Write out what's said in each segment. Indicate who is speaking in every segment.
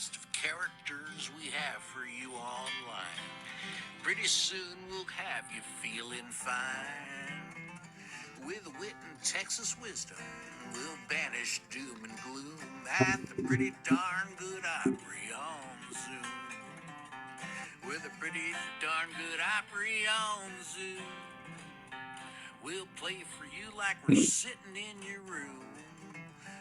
Speaker 1: cast of characters we have for you online. Pretty soon we'll have you feeling fine. With wit and Texas wisdom, we'll banish doom and gloom at the pretty darn good Opry on Zoom. With a pretty darn good Opry on Zoom. We'll play for you like we're sitting in your room.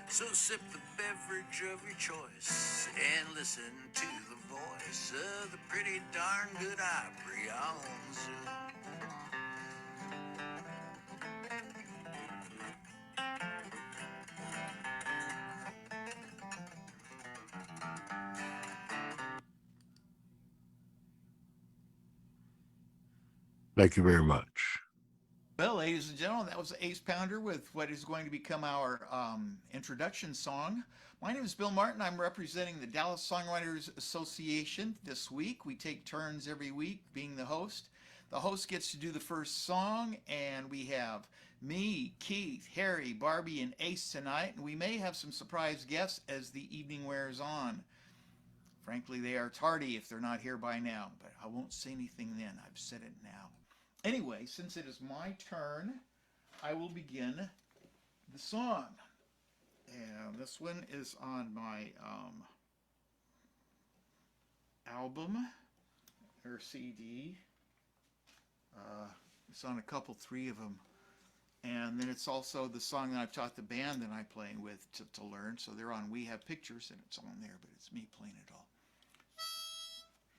Speaker 1: So sip the beverage of your choice and listen to the voice of the pretty darn good Opry on Zoom.
Speaker 2: Thank you very much.
Speaker 3: Well, ladies and gentlemen, that was Ace Pounder with what is going to become our introduction song. My name is Bill Martin. I'm representing the Dallas Songwriters Association this week. We take turns every week being the host. The host gets to do the first song, and we have me, Keith, Harry, Barbie, and Ace tonight. And we may have some surprise guests as the evening wears on. Frankly, they are tardy if they're not here by now, but I won't say anything then. I've said it now. Anyway, since it is my turn, I will begin the song. And this one is on my album or CD. It's on a couple, three of them. And then it's also the song that I've taught the band that I'm playing with to learn. So they're on We Have Pictures, and it's on there, but it's me playing it all.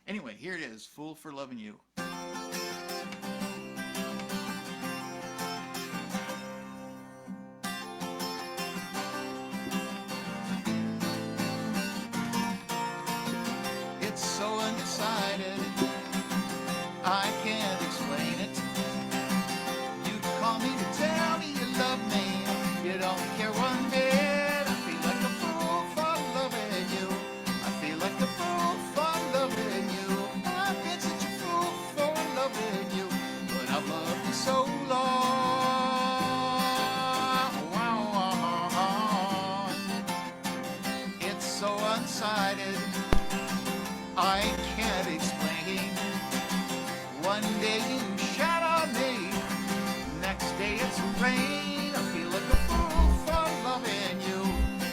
Speaker 3: Anyway, here it is, Fool for Loving You. It's so undecided, I can't explain it. You call me to tell me you love me, you don't care one bit. I feel like a fool for loving you. I feel like a fool for loving you. I've been such a fool for loving you, but I've loved you so long. It's so undecided, I can't explain. One day you shout on me, next day it's rain. I feel like a fool for loving you.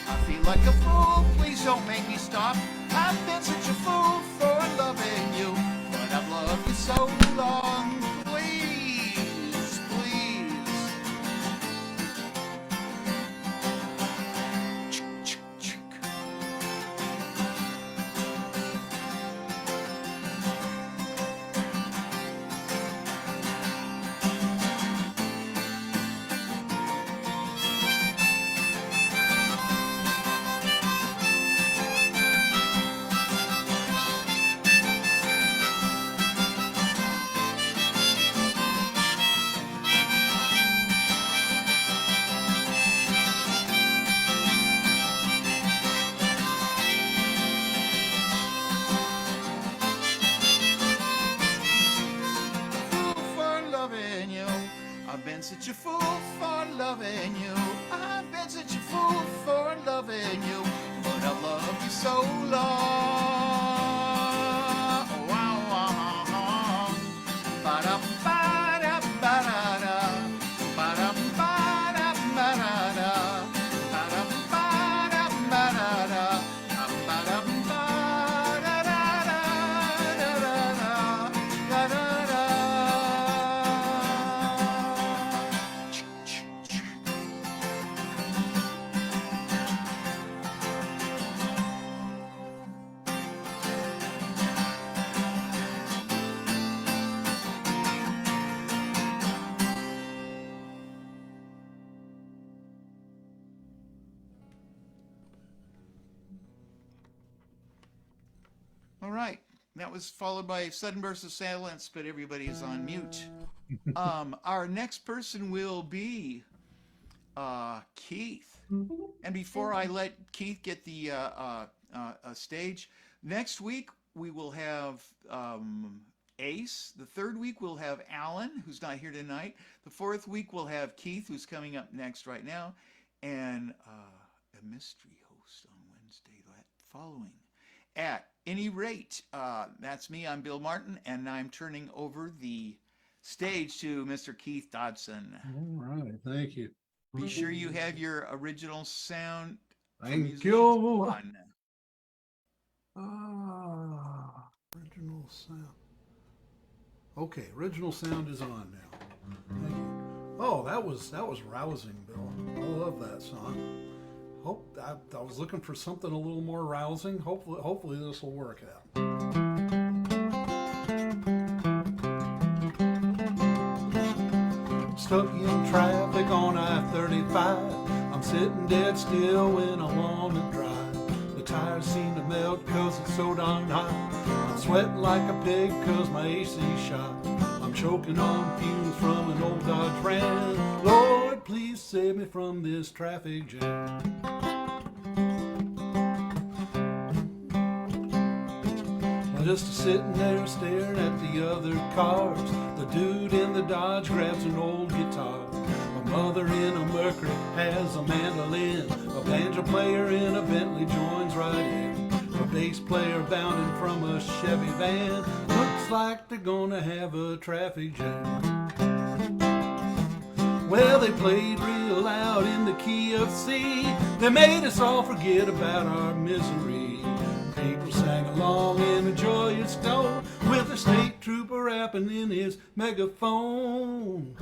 Speaker 3: I feel like a fool, please don't make me stop. I've been such a fool for loving you, but I've loved you so long. Please, please. Such a fool for loving you. I've been such a fool for loving you, but I love you so long. All right. That was followed by a sudden burst of silence, but everybody is on mute. Our next person will be Keith. And before I let Keith get the stage, next week we will have Ace. The third week we'll have Allen, who's not here tonight. The fourth week we'll have Keith, who's coming up next right now, and a mystery host on Wednesday that following. at any rate, that's me. I'm Bill Martin, and I'm turning over the stage to Mr. Keith Dodson.
Speaker 4: All right, thank you.
Speaker 3: Be sure you have your original sound.
Speaker 4: Thank you.
Speaker 3: On.
Speaker 4: Original sound. Okay, original sound is on now. Thank you. Oh, that was rousing, Bill. I love that song. I was looking for something a little more rousing. Hopefully this will work out. Stuck in traffic on I-35. I'm sitting dead still when I want to drive. The tires seem to melt cause it's so darn hot. I'm sweating like a pig cause my AC shot. I'm choking on fumes from an old Dodge Ram. Lord, please save me from this traffic jam. Just sitting there staring at the other cars. The dude in the Dodge grabs an old guitar. My mother in a Mercury has a mandolin. A banjo player in a Bentley joins right in. A bass player bounding from a Chevy van. Looks like they're gonna have a traffic jam. Well, they played real loud in the key of C. They made us all forget about our misery. People sang along in a joyous tone with a state trooper rapping in his megaphone.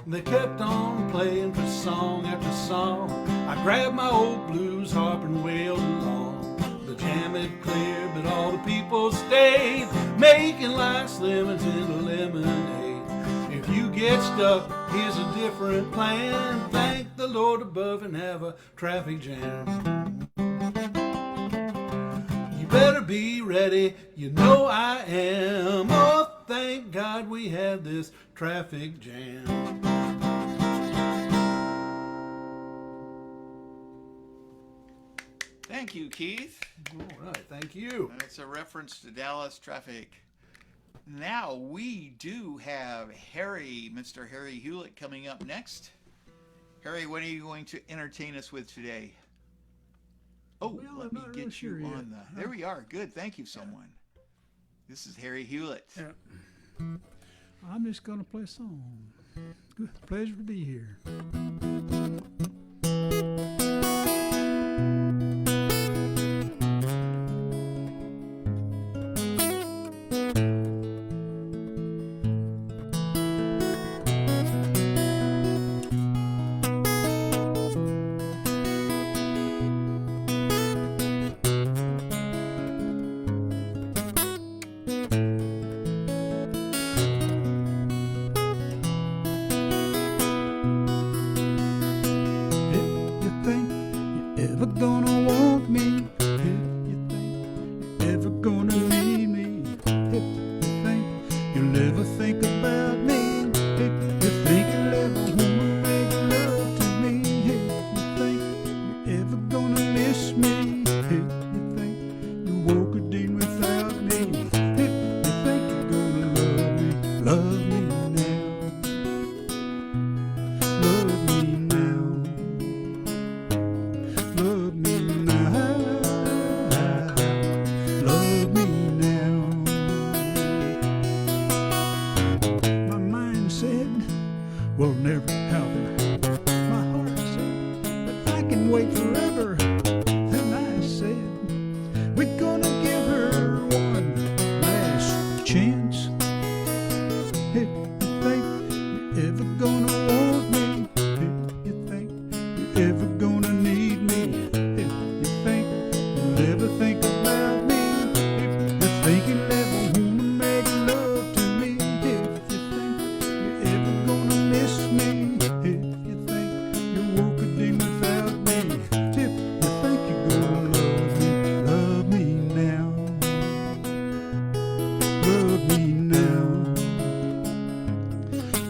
Speaker 4: They kept on playing for song after song. I grabbed my old blues harp and wailed along. The jam had cleared, but all the people stayed, making life's lemons into lemonade. If you get stuck, here's a different plan. Thank the Lord above and have a traffic jam. Better be ready, you know I am. Oh, thank God we had this traffic jam.
Speaker 3: Thank you, Keith.
Speaker 4: All right, thank you.
Speaker 3: That's a reference to Dallas traffic. Now we do have Mr. Harry Hewlett coming up next. Harry, what are you going to entertain us with today? Oh,
Speaker 5: well,
Speaker 3: let me get you on the... There we are. Good. Thank you, someone. This is Harry Hewlett.
Speaker 5: Yeah. I'm just going to play a song. Good. Pleasure to be here.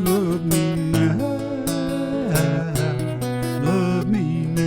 Speaker 5: Love me now.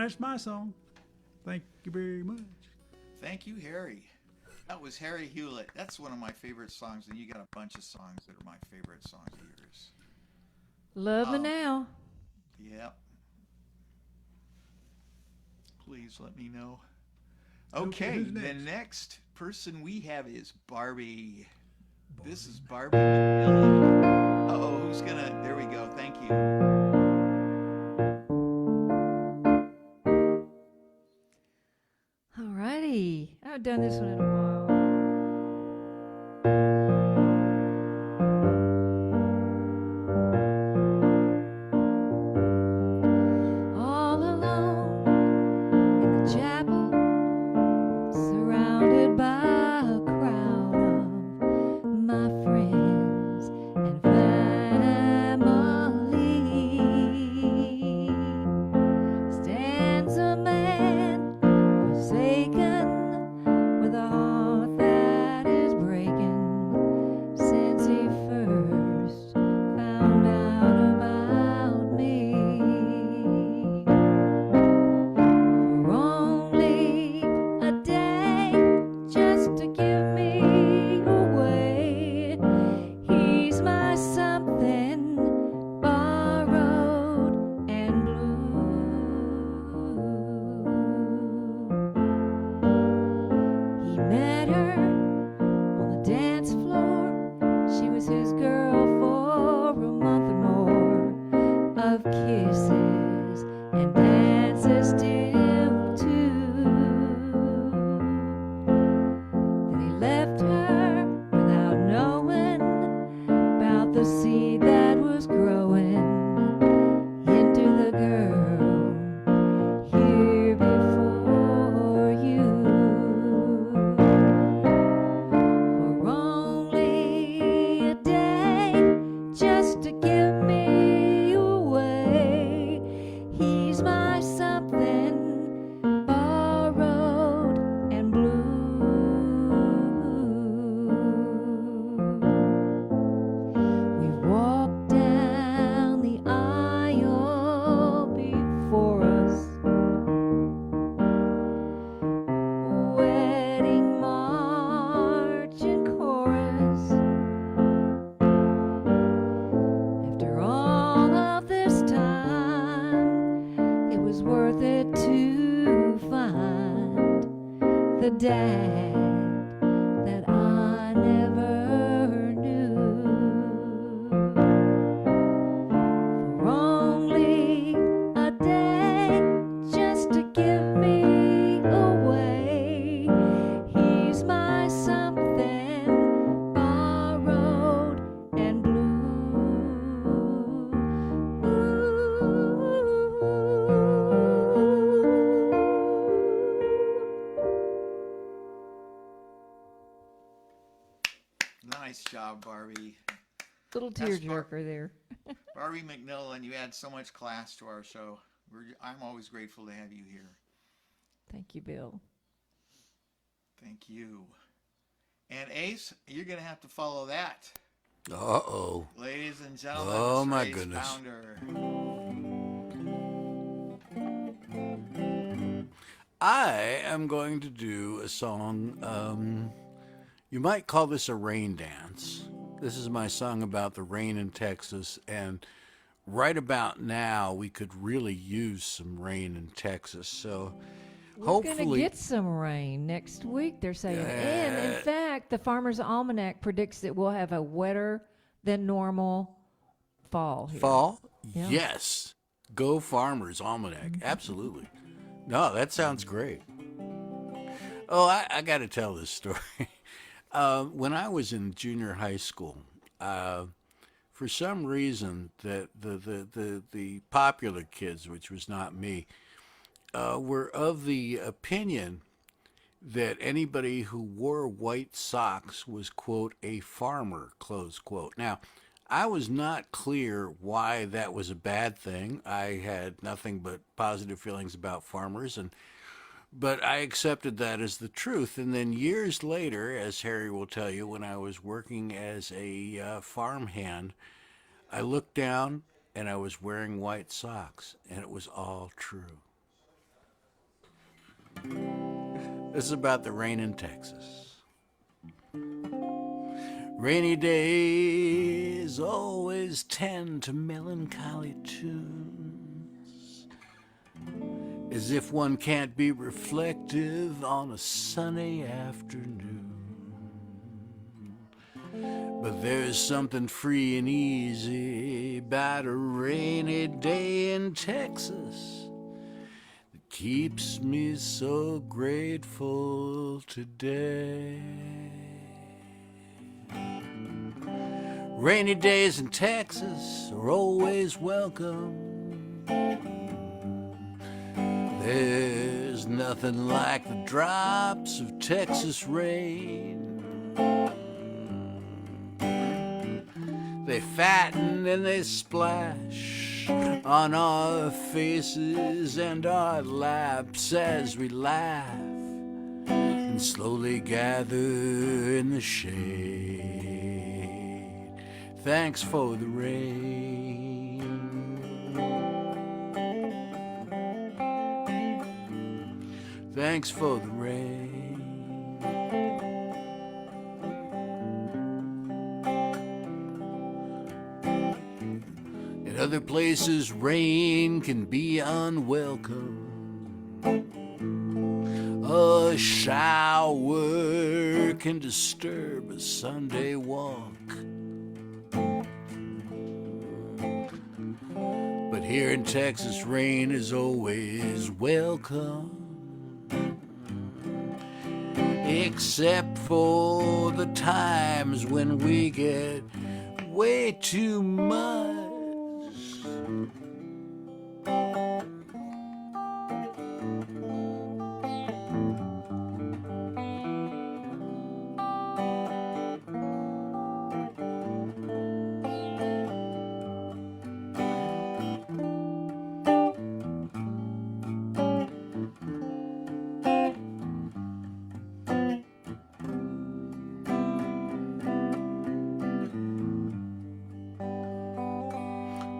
Speaker 5: that's my song. Thank you very much.
Speaker 3: Thank you, Harry. That was Harry Hewlett. That's one of my favorite songs, and you got a bunch of songs that are my favorite songs of yours.
Speaker 6: Love Me Now.
Speaker 3: Yep. Please let me know. Okay,
Speaker 5: who's
Speaker 3: the
Speaker 5: next?
Speaker 3: next person we have is Barbie. This is Barbe McMillen. Uh-oh, who's gonna... There we go. Thank you.
Speaker 6: Alrighty. I haven't done this one in a while. All alone in the chapel, surrounded by a crowd of my friends and family, stands a man forsaken with a heart that is breaking since he first found out about me. For only a day, just to give me away, he's my something borrowed and blue. He met her on the dance floor. She was his girl for a month or more of kisses and dances still too. Then he left her without knowing about the seed that was growing into the girl here before you. For only a day, just to give me away, he's my something borrowed and blue. We've walked down the aisle before us, wedding march and chorus. After all of this time, it was worth it to find the dad that I never knew. For only a day, just to give me away, he's my something borrowed and
Speaker 3: Nice job, Barbie.
Speaker 6: Little
Speaker 3: That's
Speaker 6: tearjerker there.
Speaker 3: Barbie McMillen, you add so much class to our show. I'm always grateful to have you here.
Speaker 6: Thank you, Bill.
Speaker 3: Thank you. And Ace, you're going to have to follow that.
Speaker 2: Uh-oh.
Speaker 3: Ladies and gentlemen,
Speaker 2: Oh,
Speaker 3: Mr.
Speaker 2: my
Speaker 3: Ace
Speaker 2: goodness.
Speaker 3: Pounder.
Speaker 2: I am going to do a song, you might call this a rain dance. This is my song about the rain in Texas, and right about now we could really use some rain in Texas. So
Speaker 6: We're going to
Speaker 2: hopefully
Speaker 6: get some rain next week, they're saying. And in fact, the Farmer's Almanac predicts that we'll have a wetter than normal fall here.
Speaker 2: fall.
Speaker 6: Yeah.
Speaker 2: Yes, go Farmers Almanac. Absolutely. No, that sounds great. Oh, I got to tell this story. When I was in junior high school, for some reason, the popular kids, which was not me, were of the opinion that anybody who wore white socks was, quote, a farmer, close quote. Now, I was not clear why that was a bad thing. I had nothing but positive feelings about farmers, but I accepted that as the truth. And then years later, as Harry will tell you, when I was working as a farmhand, I looked down and I was wearing white socks, and it was all true. This is about the rain in Texas. Rainy days always tend to melancholy tunes, as if one can't be reflective on a sunny afternoon. But there's something free and easy about a rainy day in Texas that keeps me so grateful today. Rainy days in Texas are always welcome. There's nothing like the drops of Texas rain. They fatten and they splash on our faces and our laps as we laugh and slowly gather in the shade. Thanks for the rain. Thanks for the rain. In other places, rain can be unwelcome. A shower can disturb a Sunday walk. But here in Texas, rain is always welcome. Except for the times when we get way too much.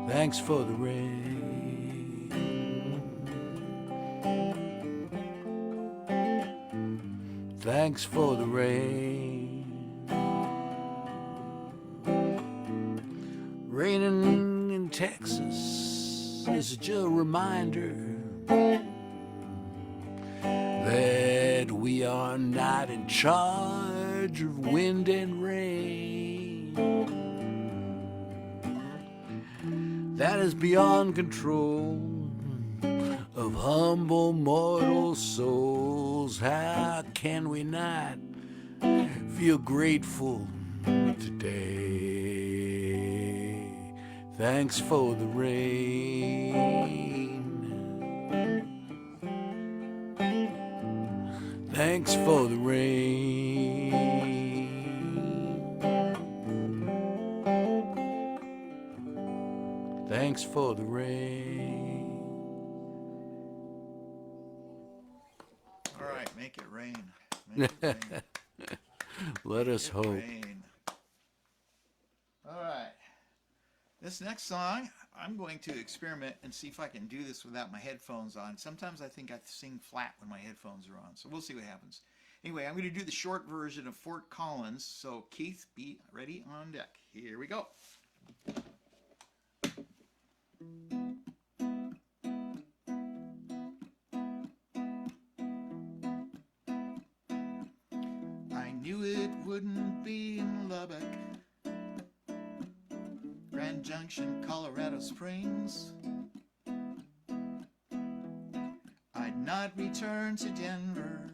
Speaker 2: Thanks for the rain. Thanks for the rain. Raining in Texas is just a reminder that we are not in charge of wind and rain. That is beyond control of humble mortal souls. How can we not feel grateful today? Thanks for the rain. Thanks for the rain. Thanks for the rain.
Speaker 3: All right, make it rain. Make it rain.
Speaker 2: Let us hope.
Speaker 3: Rain. All right. This next song, I'm going to experiment and see if I can do this without my headphones on. Sometimes I think I sing flat when my headphones are on, so we'll see what happens. Anyway, I'm going to do the short version of Fort Collins, so Keith, be ready on deck. Here we go. I knew it wouldn't be in Lubbock, Grand Junction, Colorado Springs. I'd not return to Denver,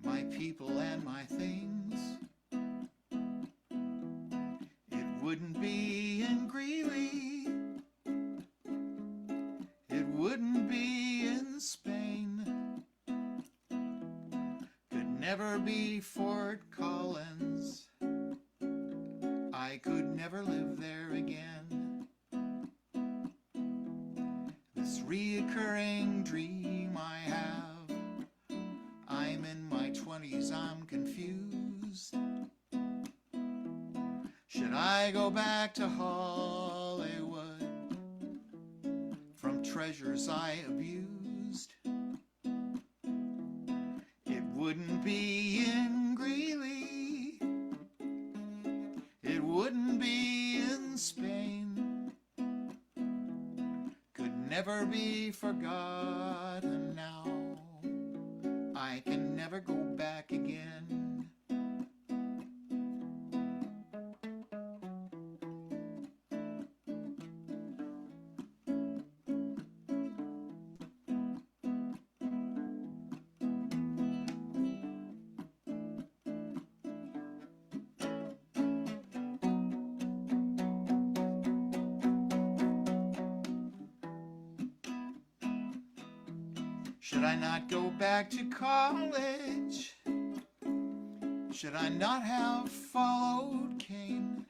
Speaker 3: my people and my things. It wouldn't be in Greeley, it wouldn't be in Spain, could never be Fort Collins. I could never live there again. This reoccurring dream I have, I'm in my 20s, I'm confused. Should I go back to Hollywood from treasures I abused? used. It wouldn't be in Greeley. It wouldn't be in Spain. Could never be forgotten now. I can never go back again. Should I not go back to college? Should I not have followed Cain?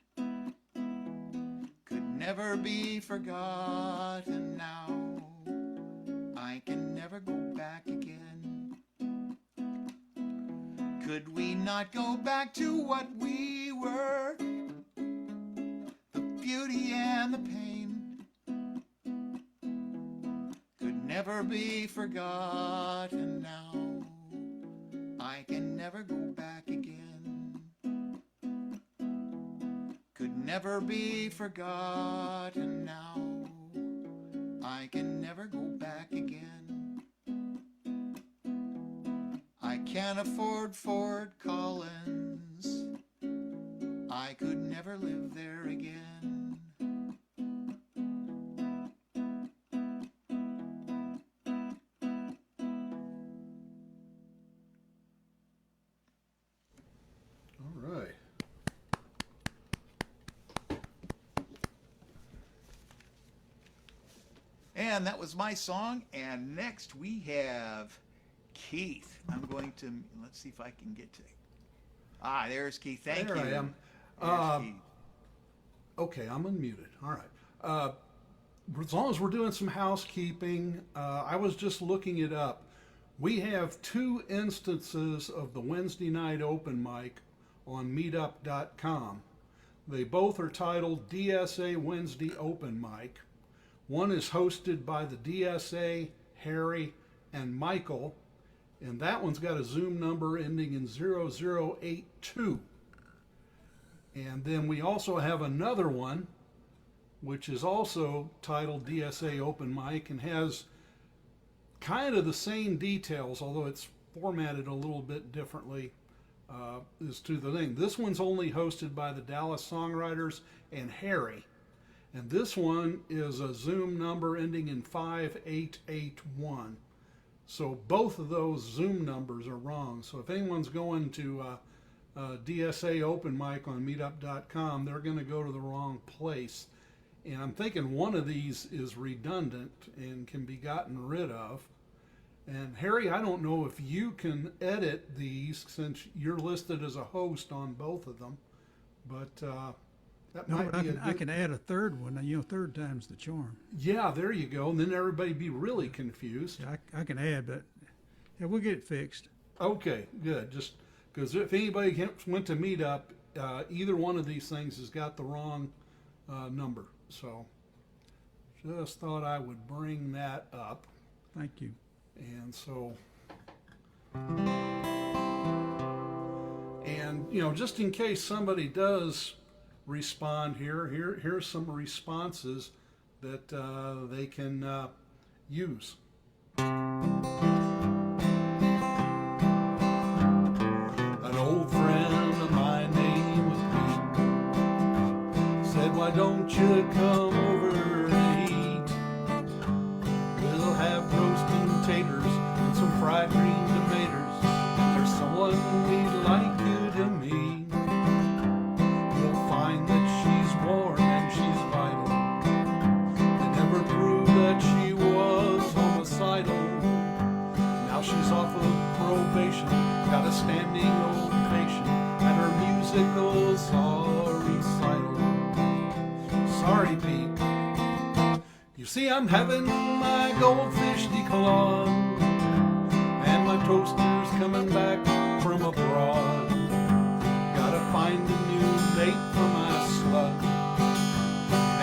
Speaker 3: Could never be forgotten now. I can never go back again. Could we not go back to what we were? The beauty and the pain. Never be forgotten now. I can never go back again. Could never be forgotten now. I can never go back again. I can't afford Fort Collins. I could never live there again. And that was my song. And next we have Keith. I'm going to, let's see if I can get to it. Ah, there's Keith. Thank you.
Speaker 4: There I am.
Speaker 3: There's Keith.
Speaker 4: Okay, I'm unmuted. All right. As long as we're doing some housekeeping, I was just looking it up. We have 2 instances of the Wednesday night open mic on meetup.com. They both are titled DSA Wednesday Open Mic. One is hosted by the DSA, Harry, and Michael, and that one's got a Zoom number ending in 0082. And then we also have another one, which is also titled DSA Open Mic and has kind of the same details, although it's formatted a little bit differently as to the thing. This one's only hosted by the Dallas Songwriters and Harry. And this one is a Zoom number ending in 5881. So both of those Zoom numbers are wrong. So if anyone's going to DSA Open Mic on meetup.com, they're going to go to the wrong place. And I'm thinking one of these is redundant and can be gotten rid of. And Harry, I don't know if you can edit these since you're listed as a host on both of them, but that
Speaker 5: No,
Speaker 4: might
Speaker 5: but
Speaker 4: be
Speaker 5: I can add a third one. You know, third time's the charm.
Speaker 4: Yeah, there you go. And then everybody be really confused.
Speaker 5: Yeah, I can add, but yeah, we'll get it fixed.
Speaker 4: Okay, good. Just because if anybody went to Meetup, either one of these things has got the wrong number. So just thought I would bring that up.
Speaker 5: Thank you.
Speaker 4: And so, and you know, just in case somebody does respond here's some responses that they can use. An old friend of mine named Pete said, "Why don't you come over and eat? We'll have roasted taters and some fried green tomatoes. There's someone we'd like you to meet. You'll find that she's warm and she's vital. They never proved that she was homicidal. Now she's off of probation, got a standing ovation at her musical recital. Sorry, Pete. You see, I'm having my goldfish declawed, and my toaster's coming back from abroad. Gotta find a new bait for my slug,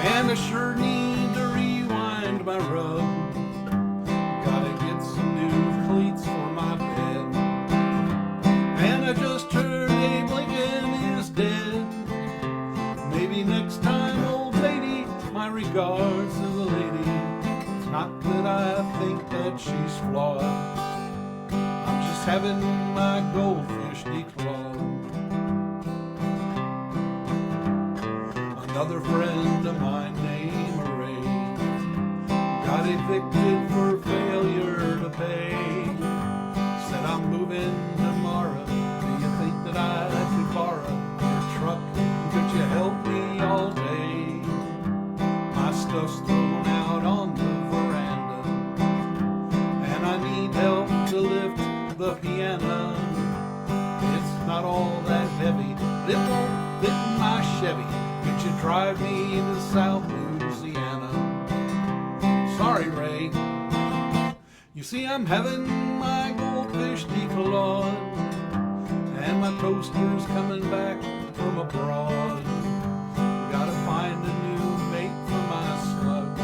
Speaker 4: and I sure need to rewind my rub. Gotta get some regards to the lady. It's not that I think that she's flawed. I'm just having my goldfish declawed. Another friend of mine named Ray got evicted for failure to pay. Said, I'm moving tomorrow. Do you think that I could borrow your truck? Could you help me all day? My stuff's thrown out on the veranda, and I need help to lift the piano. It's not all that heavy, but it won't fit in my Chevy. Could you drive me to South Louisiana? Sorry, Ray. You see, I'm having my goldfish declawed, and my toaster's coming back from abroad. Gotta find a new mate for my slug,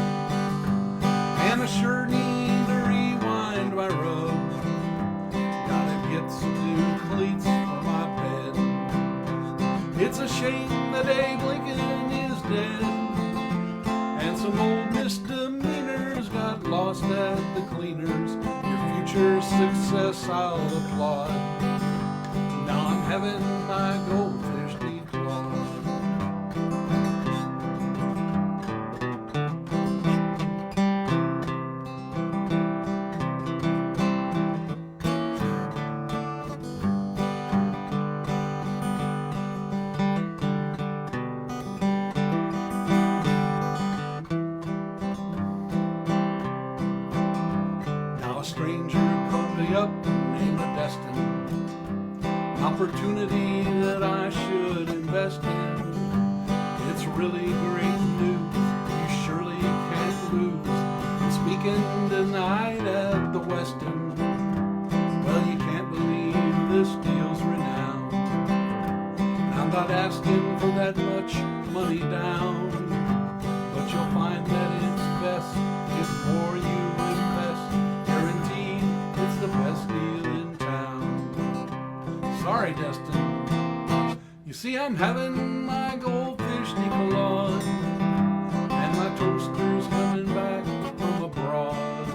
Speaker 4: and I sure need to rewind my rug. Gotta get some new cleats for my bed. It's a shame that Abe Lincoln is dead, and some old misdemeanors got lost at the cleaners. Your future success I'll applaud. Now I'm having my goldfish declawed. Now a stranger called me up named Destiny. Opportunity that I should invest in. It's really great news, you surely can't lose. I'm speaking tonight at the Westin. Well, you can't believe this deal's renowned. I'm not asking for that much money down, but you'll find that it's best if more you invest. Guaranteed, it's the best deal in town. Sorry, Dustin. You see, I'm having my goldfish declawed, and my toaster's coming back from abroad.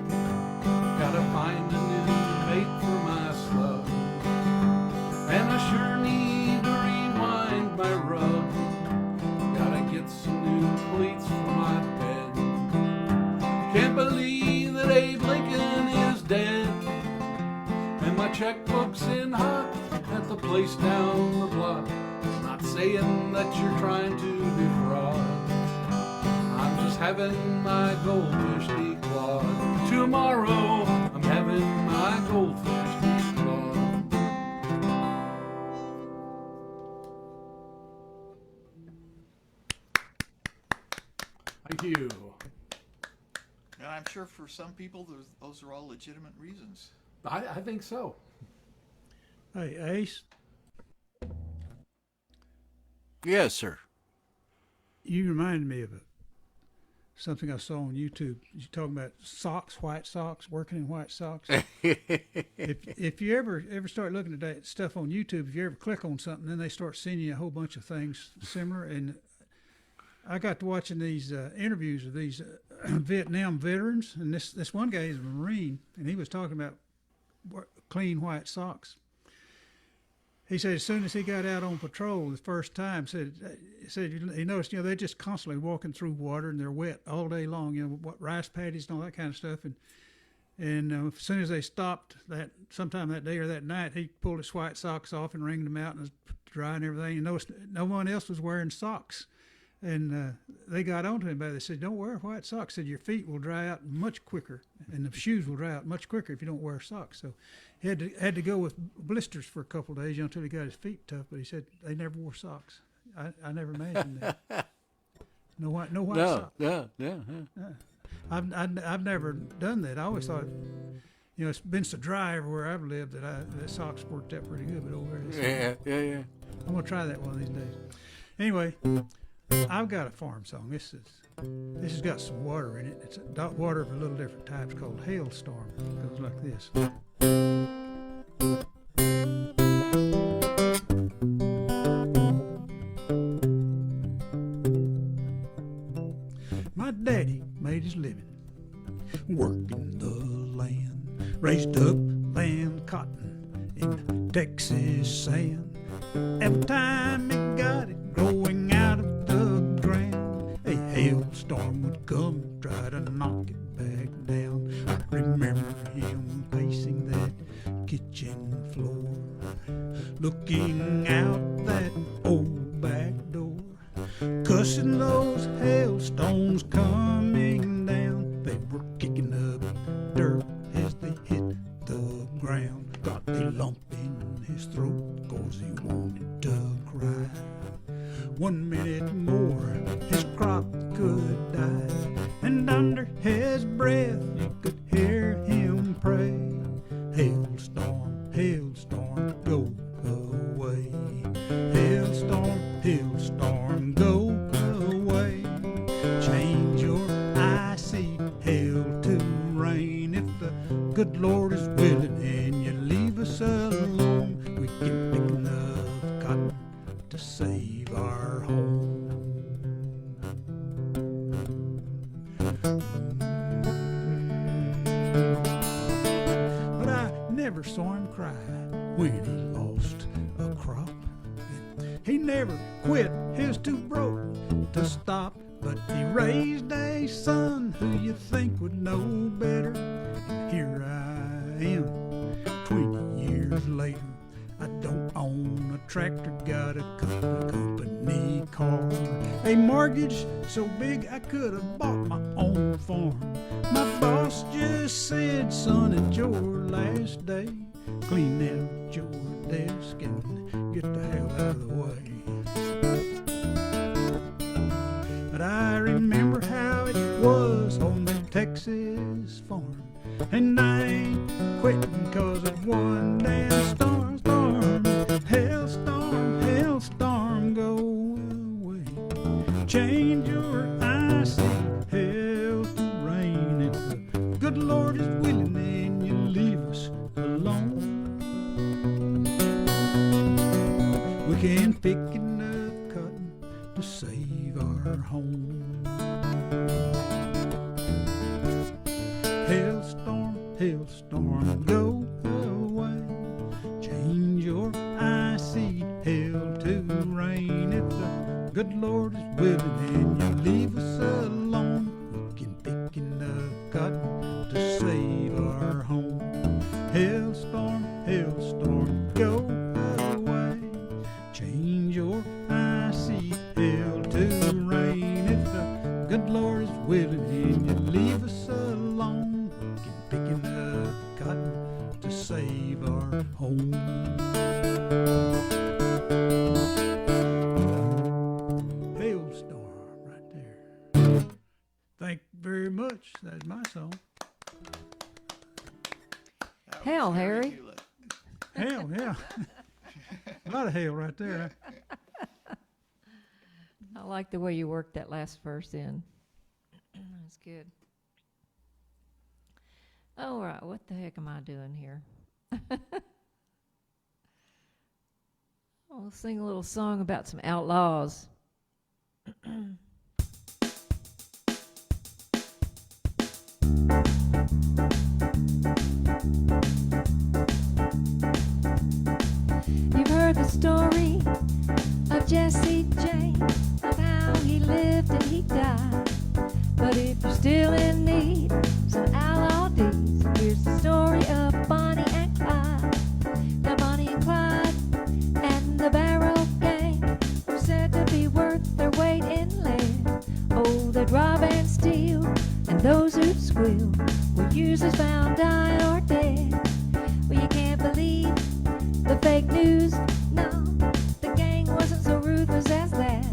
Speaker 4: Gotta find a new mate for my slug, and I sure need to rewind my rug. Gotta get some new cleats for my bed. Can't believe that Abe Lincoln is dead, and my checkbook's in hot at the place down the block. Not saying that you're trying to defraud. I'm just having my goldfish declawed. Tomorrow I'm having my goldfish declawed. Thank you.
Speaker 3: And I'm sure for some people, those are all legitimate reasons.
Speaker 4: I think so.
Speaker 5: Hey, Ace,
Speaker 2: Yes, sir.
Speaker 5: you reminded me of something I saw on YouTube. You're talking about socks, white socks, working in white socks. if you ever start looking at that stuff on YouTube, if you ever click on something, then they start sending you a whole bunch of things similar. And I got to watching these interviews of these Vietnam veterans, and this one guy is a Marine, and he was talking about clean white socks. He said as soon as he got out on patrol the first time, said he noticed, they're just constantly walking through water and they're wet all day long, rice paddies and all that kind of stuff. And as soon as they stopped sometime that day or that night, he pulled his white socks off and wringed them out and was dry and everything. And noticed no one else was wearing socks. And they got onto him about it. They said, "Don't wear white socks." Said your feet will dry out much quicker, and the shoes will dry out much quicker if you don't wear socks. So he had to go with blisters for a couple of days until he got his feet tough. But he said they never wore socks. I never imagined that. No white socks.
Speaker 2: Yeah.
Speaker 5: I've never done that. I always thought, it's been so dry everywhere I've lived that socks worked out pretty good. But over there,
Speaker 2: Yeah.
Speaker 5: I'm gonna try that one of these days. Anyway, I've got a farm song. This has got some water in it. It's water of a little different types called Hailstorm. It goes like this. My raised up land cotton in Texas sand. Every time it got it growing out of the ground, a hailstorm would come and try to knock it back down. I remember him pacing that kitchen floor, looking out that old back door, cussing those hailstones coming down. They were kicking up dirt as they hit the ground. Got a lump in his throat 'cause he wanted to cry. 1 minute more, his crop could die, and under his breath you could hear him pray, hailstorm, hailstorm, go away. Hailstorm, hailstorm, go away. Change your icy hail to rain. If the good Lord is willing and you leave us alone, we can pick enough cotton to save our home. But I never saw him cry when he lost a crop. He never quit his too broke to stop, but he raised a son who you think would know better. And here I am, 20 years later. I don't own a tractor, got a company car, a mortgage so big I could have bought my own farm. My boss just said, son, it's your last day. Clean out your desk and get the hell out of the way. But I remember how it was on the Texas farm, and I ain't quitting 'cause of one damn storm. Hailstorm, hailstorm, go away. Change your icy hail to rain. If the good Lord is willing and you leave us alone, we can pick enough cotton to save our home. Hailstorm, hailstorm, go away. Change your icy hail to rain. If the good Lord is willing and you leave us alone, we can pick enough cotton to save our home. Hailstorm, hailstorm, go away. Change your icy hail to rain. If the good Lord is willing and you leave us alone, we can pick enough cotton to save our home. Hailstorm right there. Thank you very much. That's my song.
Speaker 6: Hell, Harry.
Speaker 3: Hewlett.
Speaker 5: Hail, yeah. A lot of hail right there.
Speaker 6: I like the way you worked that last verse in. That's good. All right, what the heck am I doing here? I'll sing a little song about some outlaws. You've heard the story of Jesse James, of how he lived and he died. But if you're still in need of some outlaw deeds, here's the story of Bonnie and Clyde. Now Bonnie and Clyde and the Barrel Gang were said to be worth their weight in lead. Oh, they'd rob and steal, and those who'd squeal were usually found dying or dead. Well, you can't believe the fake news, no, the gang wasn't so ruthless as that.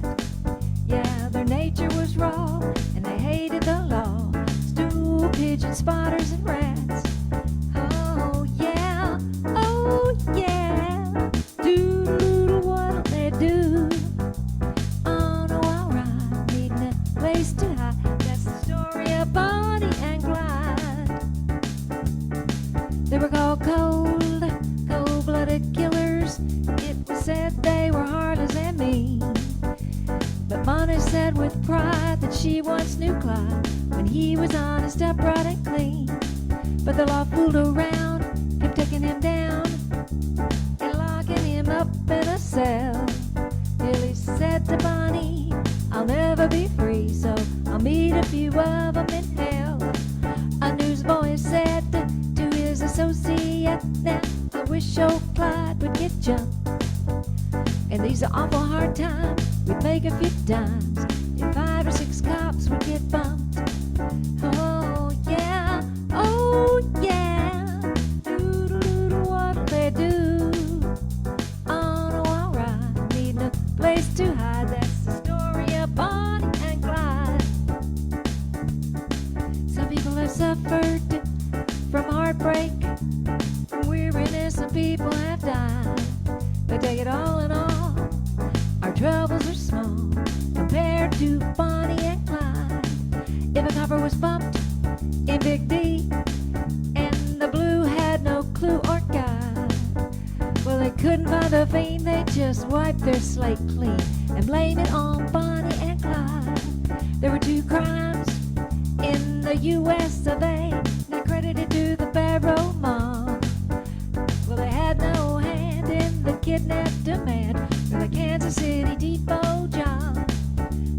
Speaker 6: Yeah, their nature was raw, and they hated the law. Stool pigeon spotters and rats. Oh yeah, oh yeah. Do what'll they do? On a wild ride, needing a place to hide. That's the story of Bonnie and Clyde. They were called cold-blooded killers. It was said they were heartless and mean. But Bonnie said with pride that she once knew Clyde when he was honest, upright, and clean. But the law fooled around associate. Now I wish old Clyde would get jumped. And these are awful hard times, we'd make a few dimes if 5 or 6 cops would get bumped. Oh yeah, oh yeah, doo-doo-doo-doo, what'll they do? Oh no, alright, need no place to hide. That's the story of Bonnie and Clyde. Some people have suffered from heartbreak, from weariness, some people have died. But take it all in all, our troubles are small compared to Bonnie and Clyde. If a copper was bumped in Big D and the blue had no clue or guide, well, they couldn't find a fiend, they just wiped their slate clean and blame it on Bonnie and Clyde. There were 2 crimes in the U.S. of A. Not credited to the Barrow mob. Well, they had no hand in the kidnapped demand for the Kansas City Depot job.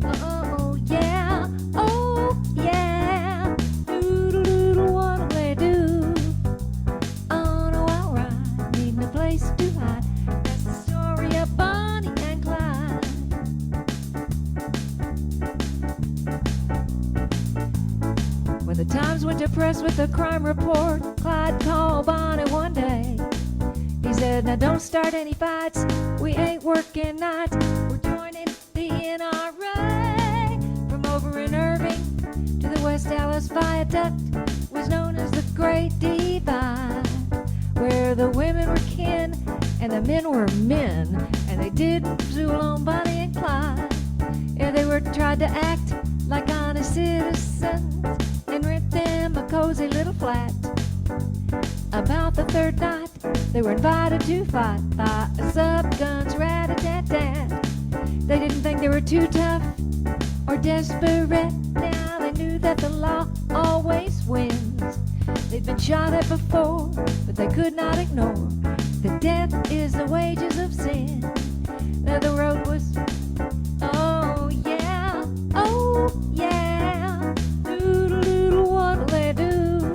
Speaker 6: Oh yeah, oh yeah, doo-doo-doo-doo, what'll they do? Oh no, alright, needing a place to hide. That's the story of Bonnie and Clyde. When the Times went to press with the crime report, Clyde called Bonnie one day. He said, now don't start any fights, we ain't working nights, we're joining the NRA. From over in Irving to the West Dallas Viaduct was known as the Great Divide, where the women were kin and the men were men, and they didn't zool on Bonnie and Clyde. Yeah, they were tried to act like honest citizens and rent them a cozy little flat. About the 3rd night, they were invited to fight by a sub-guns rat-a-tat-tat. They didn't think they were too tough or desperate. Now they knew that the law always wins. They'd been shot at before, but they could not ignore that death is the wages of sin. Now the road was, oh yeah, oh yeah, doodle-doodle, what'll they do?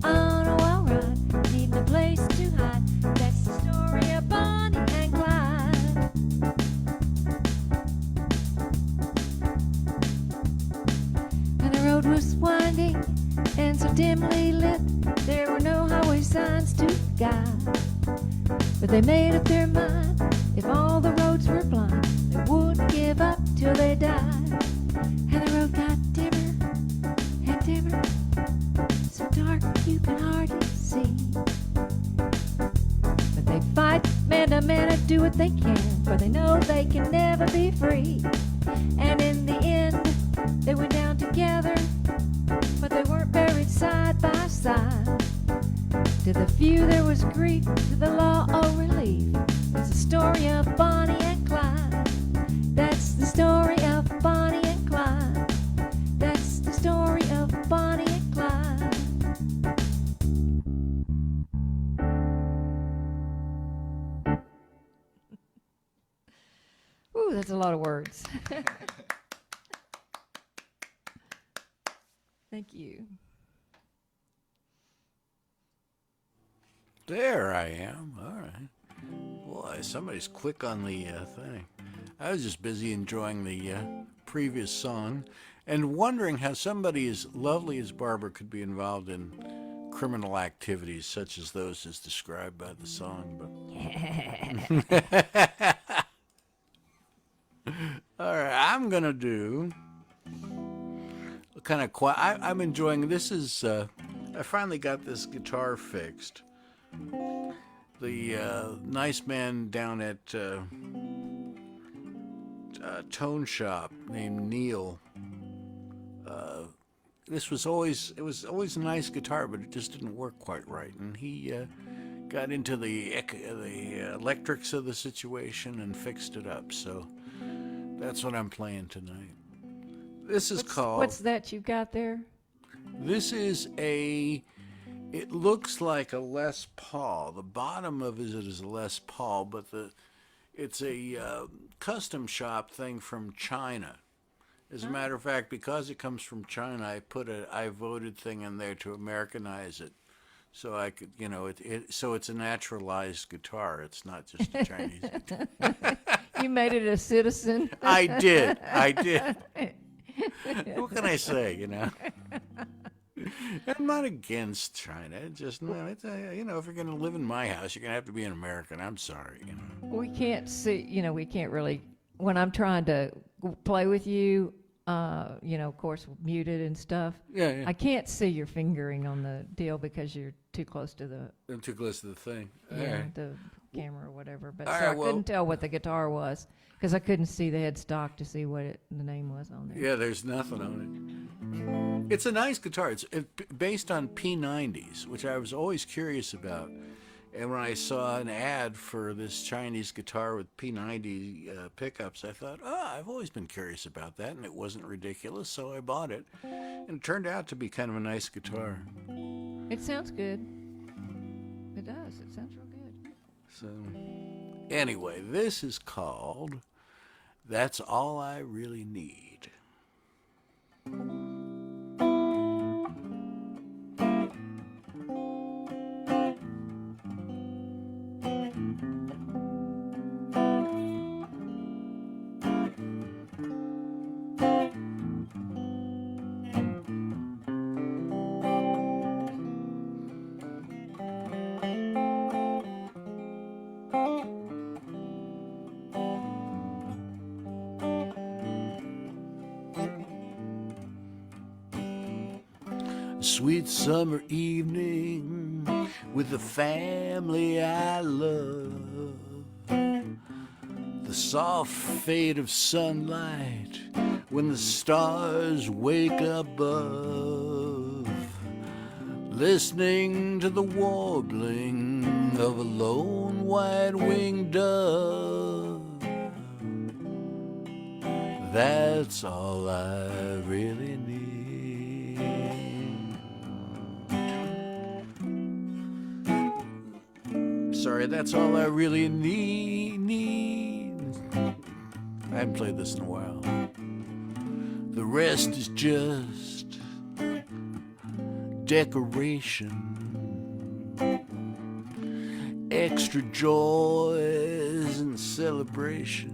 Speaker 6: Oh no, alright, needing a place to hide. That's the story of Bonnie and Clyde. And the road was winding and so dimly lit, there were no highway signs to guide. But they made up their mind, if all the roads were blind, they wouldn't give up till they died. And the road got dimmer and dimmer, so dark you can hardly see. But they fight man to man and do what they can, for they know they can never be free. And in the end, they went down together, but they weren't buried side by side. To the few there was grief, to the law oh relief. It's the story of Bonnie and Clyde. That's the story of Bonnie and Clyde. That's the story of Bonnie and Clyde. Ooh, that's a lot of words. Thank you.
Speaker 2: There I am. All right. Boy, somebody's quick on the thing. I was just busy enjoying the previous song and wondering how somebody as lovely as Barbara could be involved in criminal activities such as those as described by the song. But all right, I'm going to do a kind of quiet. I'm enjoying this. Is I finally got this guitar fixed. The nice man down at Tone Shop named Neil. This was always a nice guitar, but it just didn't work quite right. And he got into the electrics of the situation and fixed it up. So that's what I'm playing tonight. This is called.
Speaker 6: What's that you've got there?
Speaker 2: This is a. It looks like a Les Paul. The bottom of it is a Les Paul, but it's a custom shop thing from China. As a matter of fact, because it comes from China, I put a I voted thing in there to Americanize it, So I could, so it's a naturalized guitar. It's not just a Chinese guitar.
Speaker 6: You made it a citizen.
Speaker 2: I did. What can I say, I'm not against China. It's just, if you're going to live in my house, you're going to have to be an American. I'm sorry,
Speaker 6: We can't see, we can't really, when I'm trying to play with you, of course, muted and stuff.
Speaker 2: Yeah.
Speaker 6: I can't see your fingering on the deal because you're too close to the
Speaker 2: I'm too close to the thing.
Speaker 6: the camera or whatever. But
Speaker 2: All
Speaker 6: so
Speaker 2: right,
Speaker 6: I couldn't tell what the guitar was because I couldn't see the headstock to see what the name was on there.
Speaker 2: Yeah, there's nothing on it. It's a nice guitar. It's based on P90s, which I was always curious about. And when I saw an ad for this Chinese guitar with P90 pickups, I thought, I've always been curious about that, and it wasn't ridiculous, so I bought it. And it turned out to be kind of a nice guitar.
Speaker 6: It sounds good. It does. It sounds real good.
Speaker 2: So, anyway, this is called That's All I Really Need. Sweet summer evening with the family I love. The soft fade of sunlight when the stars wake above. Listening to the warbling of a lone white-winged dove. That's all I really need. Sorry, that's all I really need. I haven't played this in a while. The rest is just decoration. Extra joys and celebration.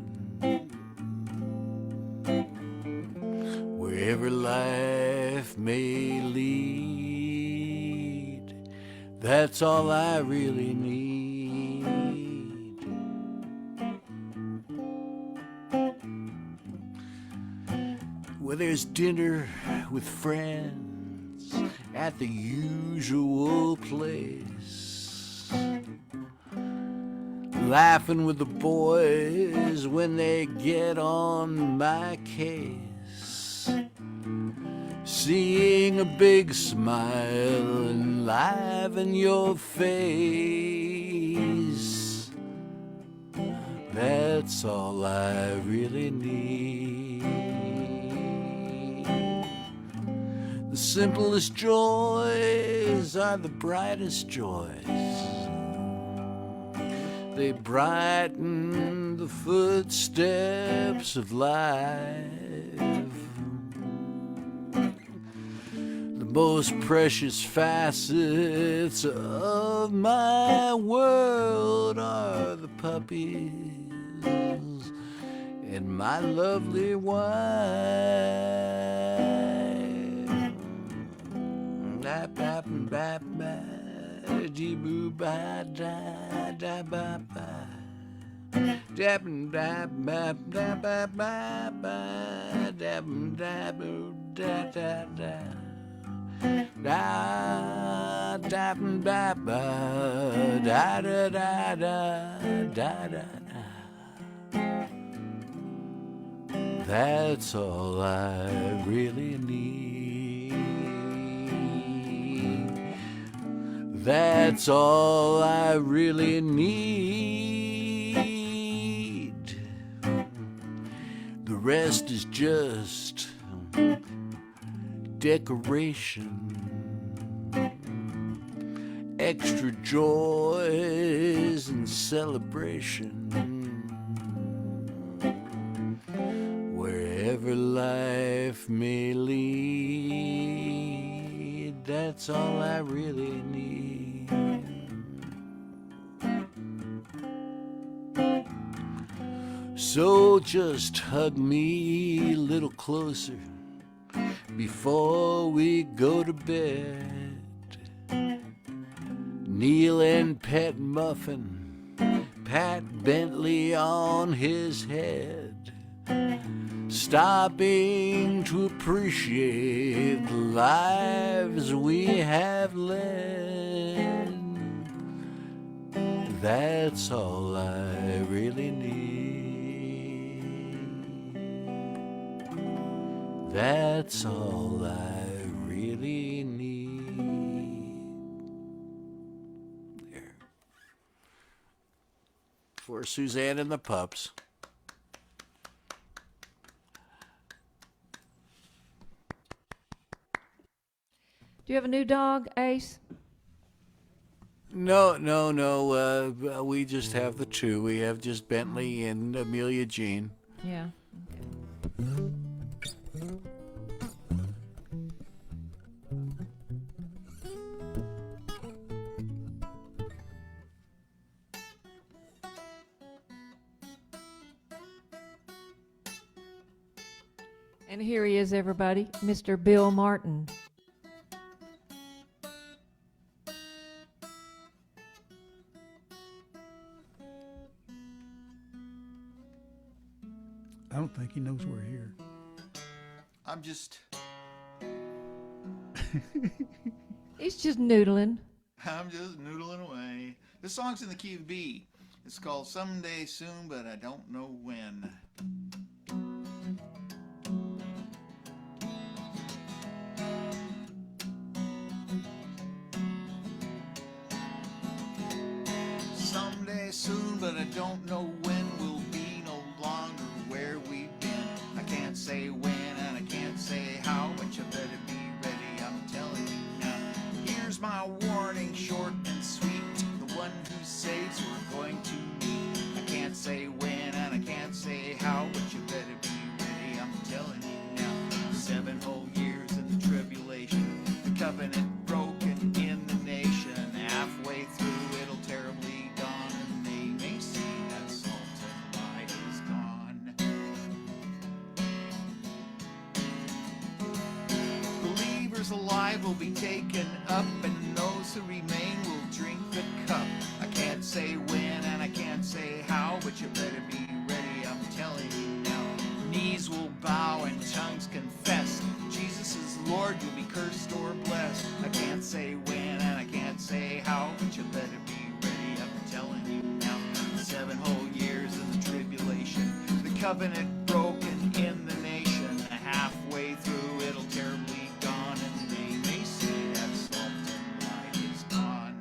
Speaker 2: Wherever life may lead, that's all I really need. Where there's dinner with friends at the usual place, laughing with the boys when they get on my case, seeing a big smile enliven your face. That's all I really need. The simplest joys are the brightest joys. They brighten the footsteps of life. The most precious facets of my world are the puppies and my lovely wife. Bap bap bap, dee boo ba da da ba ba. Dap dap bap da ba ba ba, dap dap da da da. Da da da ba da da da da da da. That's all I really need. That's all I really need. The rest is just decoration. Extra joys and celebration. Wherever life may lead, that's all I really need. So just hug me a little closer before we go to bed. Neil and Pat Muffin, Pat Bentley on his head, stopping to appreciate the lives we have led. That's all I really need. That's all I really need. There. For Suzanne and the pups.
Speaker 6: Do you have a new dog, Ace?
Speaker 2: No. We just have the two. We have just Bentley and Amelia Jean.
Speaker 6: Yeah. And here he is, everybody, Mr. Bill Martin.
Speaker 5: I don't think he knows we're here.
Speaker 3: I'm just
Speaker 6: He's just noodling.
Speaker 3: noodling away. This song's in the key of B. It's called Someday Soon, but I don't know when. Someday soon, but I don't know when, we'll be no longer where we've been. I can't say when and I can't say how, but you better be ready, I'm telling you now. Here's my warning, short and sweet. The one who says we're going to meet. I can't say when and I can't say how, but you better be ready, I'm telling you now. 7 whole years in the tribulation, the covenant broken in the nation. Halfway through it'll terribly dawn, and they may see that salt and light is gone. Believers alive will be taken up, and those who remain will drink the cup. I can't say when and I can't say how, but you better be ready, I'm telling you now. Knees will bow and tongues confess, Jesus is Lord, you'll be cursed or blessed. I can't say when and I can't say how, but you better be ready, I'm telling you now. 7 whole years in the tribulation, the covenant broken in the nation. Halfway through it'll terribly dawn, and they may see that salt and light is gone.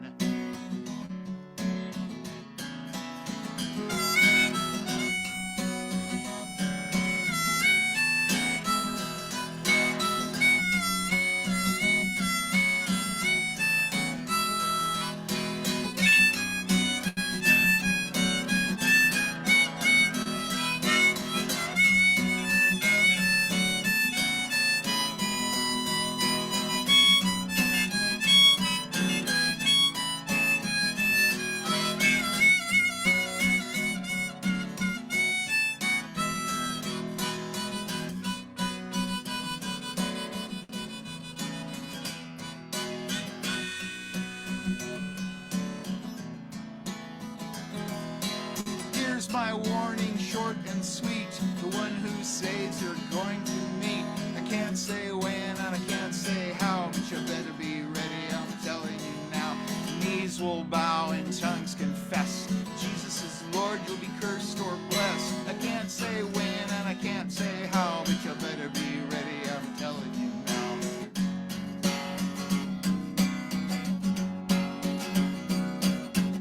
Speaker 3: Here's my warning, short and sweet. The one who says you're going to meet. I can't say when and I can't say how, but you better be ready, I'm telling you now. Knees will bow and tongues confess, Jesus is Lord, you'll be cursed or blessed. I can't say when and I can't say how, but you better be ready, I'm telling you now.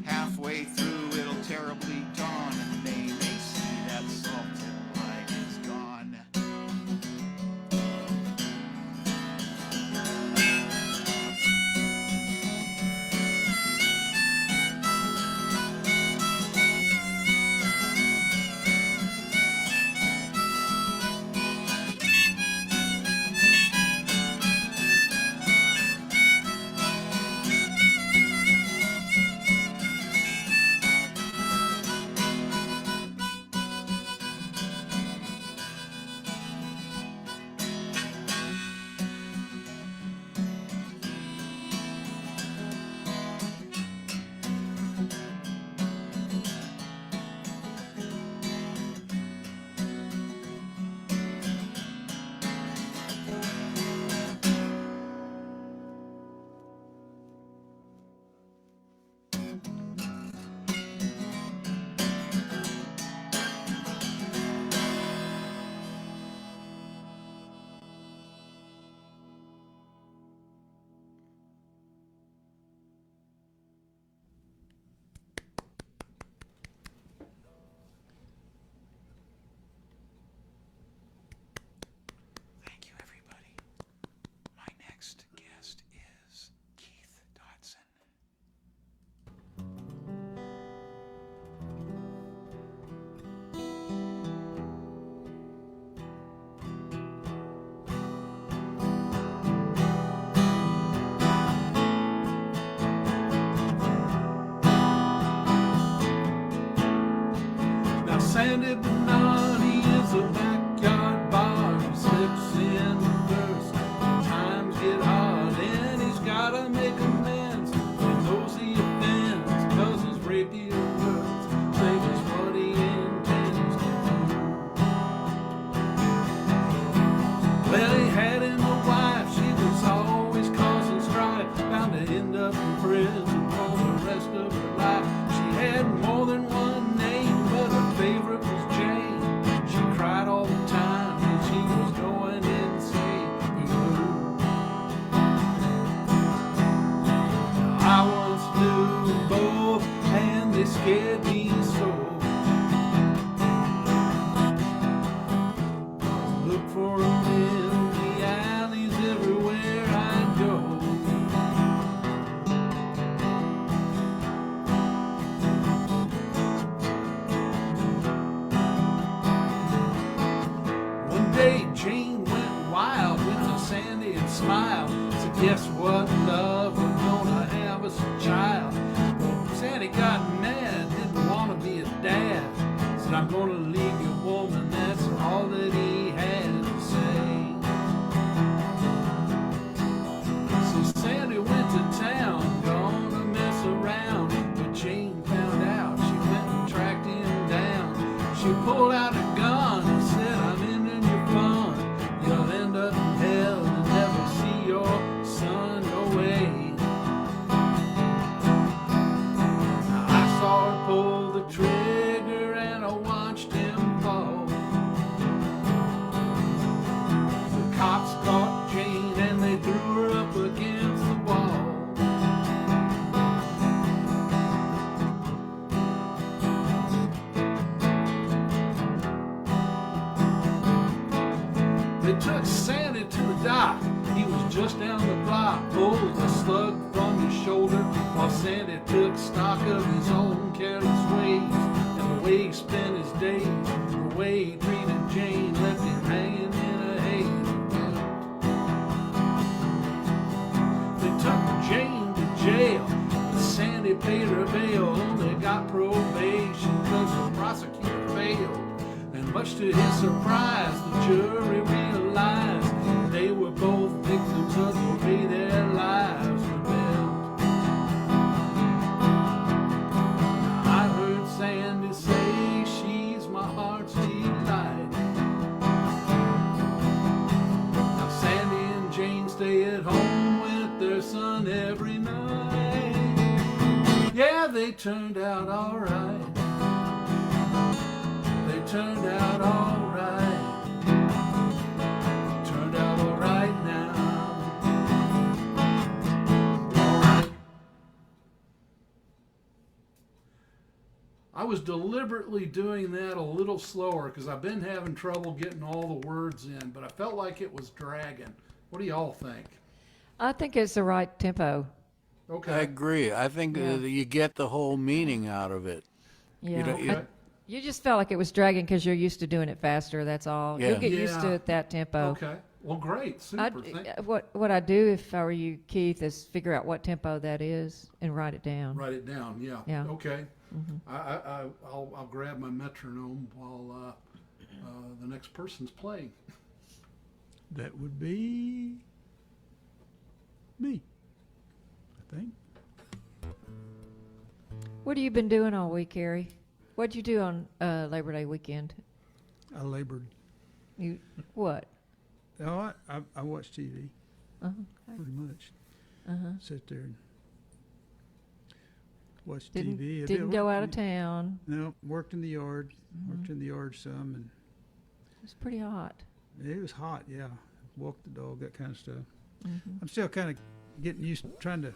Speaker 3: Halfway through it'll terribly dawn, and they may see that salt and light is gone.
Speaker 4: Sandy Benani is a backyard bar. He slips in first when times get hard, and he's gotta make amends. He knows he offends, 'cause his rapier words say just what he intends to do. Well, he had him a wife, she was always causing strife, bound to end up in prison for the rest of her life. She had more than one name, but her favorite was Jane. She cried all the time, and she was going insane. I once knew both, and they scared me so. Look for them in the alleys everywhere I go. One day Jane went wild with a Sandy and smiled. Said, guess what, love, we're gonna have us a child. Well, Sandy got mad, didn't want to be a dad. Said, I'm gonna leave you, woman, that's all that he had to say. So Sandy went to town, gonna mess around. But Jane found out, she went and tracked him down. She pulled out a gun and said, I'm ending your fun. You'll end up in hell and never see your son. No way. I saw her pull the trigger and I watched him fall. The cops caught Jane and they threw her up against the wall. They took Sandy to the dock. He was just down the block, pulled a slug from his shoulder, while Sandy took stock of his own careless ways, and the way he spent his days, the way he treated Jane, left him hanging in a haze. They took Jane to jail, but Sandy paid her bail, only got probation 'cause the prosecutor failed. And much to his surprise, the jury realized they were both victims of the way their lives were built. I heard Sandy say she's my heart's delight. Now Sandy and Jane stay at home with their son every night. Yeah, they turned out all right. They turned out all right. Turned out all right now. All right. I was deliberately doing that a little slower because I've been having trouble getting all the words in, but I felt like it was dragging. What do y'all think?
Speaker 6: I think it's the right tempo.
Speaker 4: Okay.
Speaker 2: I agree. I think
Speaker 6: Yeah.
Speaker 2: you get the whole meaning out of it.
Speaker 6: Yeah.
Speaker 2: know, you-
Speaker 6: You just felt like it was dragging because you're used to doing it faster. That's all.
Speaker 2: Yeah.
Speaker 6: You'll get used
Speaker 4: Yeah.
Speaker 6: to it that tempo.
Speaker 4: Okay. Well, great. Super. Thank-
Speaker 6: What I do if I were you, Keith, is figure out what tempo that is and write it down.
Speaker 4: Write it down. Yeah.
Speaker 6: Yeah.
Speaker 4: Okay. I'll grab my metronome while the next person's playing.
Speaker 5: That would be me, I think.
Speaker 6: What have you been doing all week, Harry? What'd you do on Labor Day weekend?
Speaker 5: I labored.
Speaker 6: You what?
Speaker 5: Oh, I watch TV
Speaker 6: Okay.
Speaker 5: pretty much.
Speaker 6: Uh-huh.
Speaker 5: Sit there and watch
Speaker 6: Didn't
Speaker 5: TV.
Speaker 6: didn't go out of town.
Speaker 5: No, worked in the yard. Worked in the yard some, and
Speaker 6: It was pretty hot.
Speaker 5: it was hot. Yeah, walked the dog, that kind of stuff.
Speaker 6: Mm-hmm.
Speaker 5: I'm still kind of trying to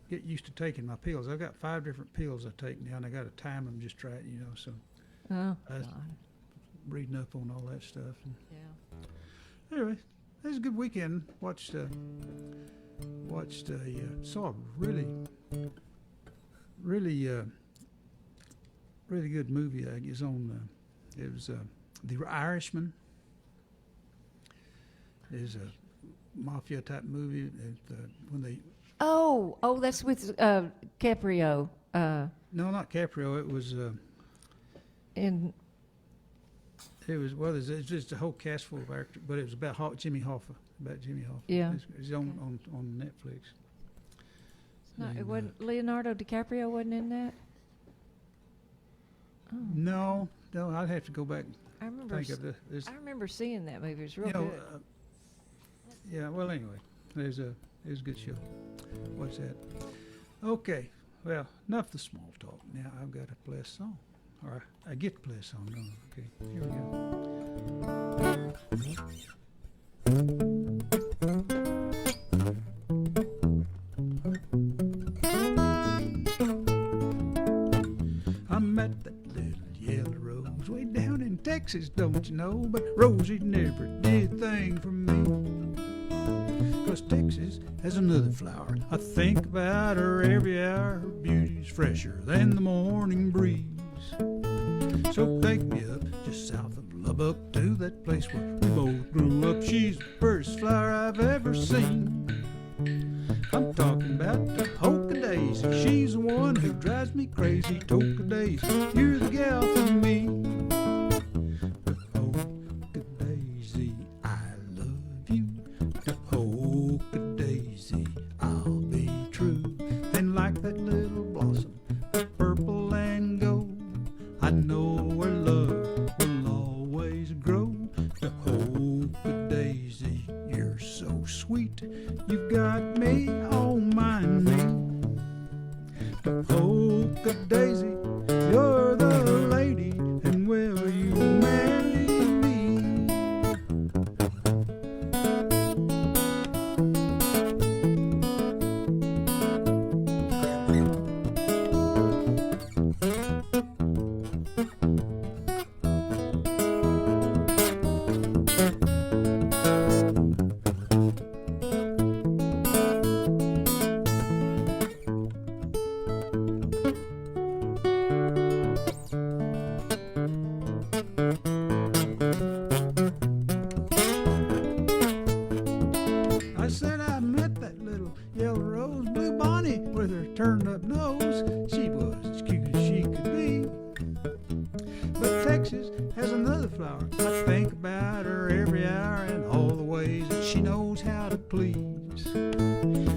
Speaker 5: get used to taking my pills. I've got 5 different pills I take now, and I got to time them just right, So
Speaker 6: Oh,
Speaker 5: I-
Speaker 6: God.
Speaker 5: reading up on all that stuff. And
Speaker 6: Yeah.
Speaker 5: anyway, it was a good weekend. Saw a really good movie. I guess on it was The Irishman. It is a mafia type movie. When they
Speaker 6: Oh, that's with Caprio.
Speaker 5: no, not Caprio. It was
Speaker 6: in
Speaker 5: It was it's just a whole cast full of actors, but it was about Jimmy Hoffa. About Jimmy Hoffa.
Speaker 6: Yeah.
Speaker 5: It's on Netflix.
Speaker 6: no,
Speaker 5: And,
Speaker 6: it wasn't Leonardo DiCaprio wasn't in that. Oh,
Speaker 5: No, I'd have to go back
Speaker 6: I
Speaker 5: and
Speaker 6: remember.
Speaker 5: think of this.
Speaker 6: I remember seeing that movie. It was real
Speaker 5: You know,
Speaker 6: good.
Speaker 5: yeah. Well, anyway, it was a good show. What's that? Okay. Well, enough of the small talk. Now I've got to play a song, or I get to play a song. Don't I? Okay. Here we go. I met that little yellow rose way down in Texas, don't you know? But Rosie never did a thing for me. 'Cause Texas has another flower. I think about her every hour. Her beauty's fresher than the morning breeze. So take me up just south of Lubbock to that place where we both grew up. She's the first flower I've ever seen. I'm talking about the Polka Daisy. She's the one who drives me crazy. Polka Daisy, you're the gal for me. The Polka Daisy, I love you. The Polka Daisy, I'll be true. Then like that little blossom of purple and gold, I know our love will always grow. The Polka Daisy, you're so sweet. You've got me on my knee. The Polka Daisy, you're the lady, and will you marry me? I said I met that little yellow rose, blue bonnet with her turned up nose. She was as cute as she could be. But Texas has another flower. I think about her every hour and all the ways that she knows how to please.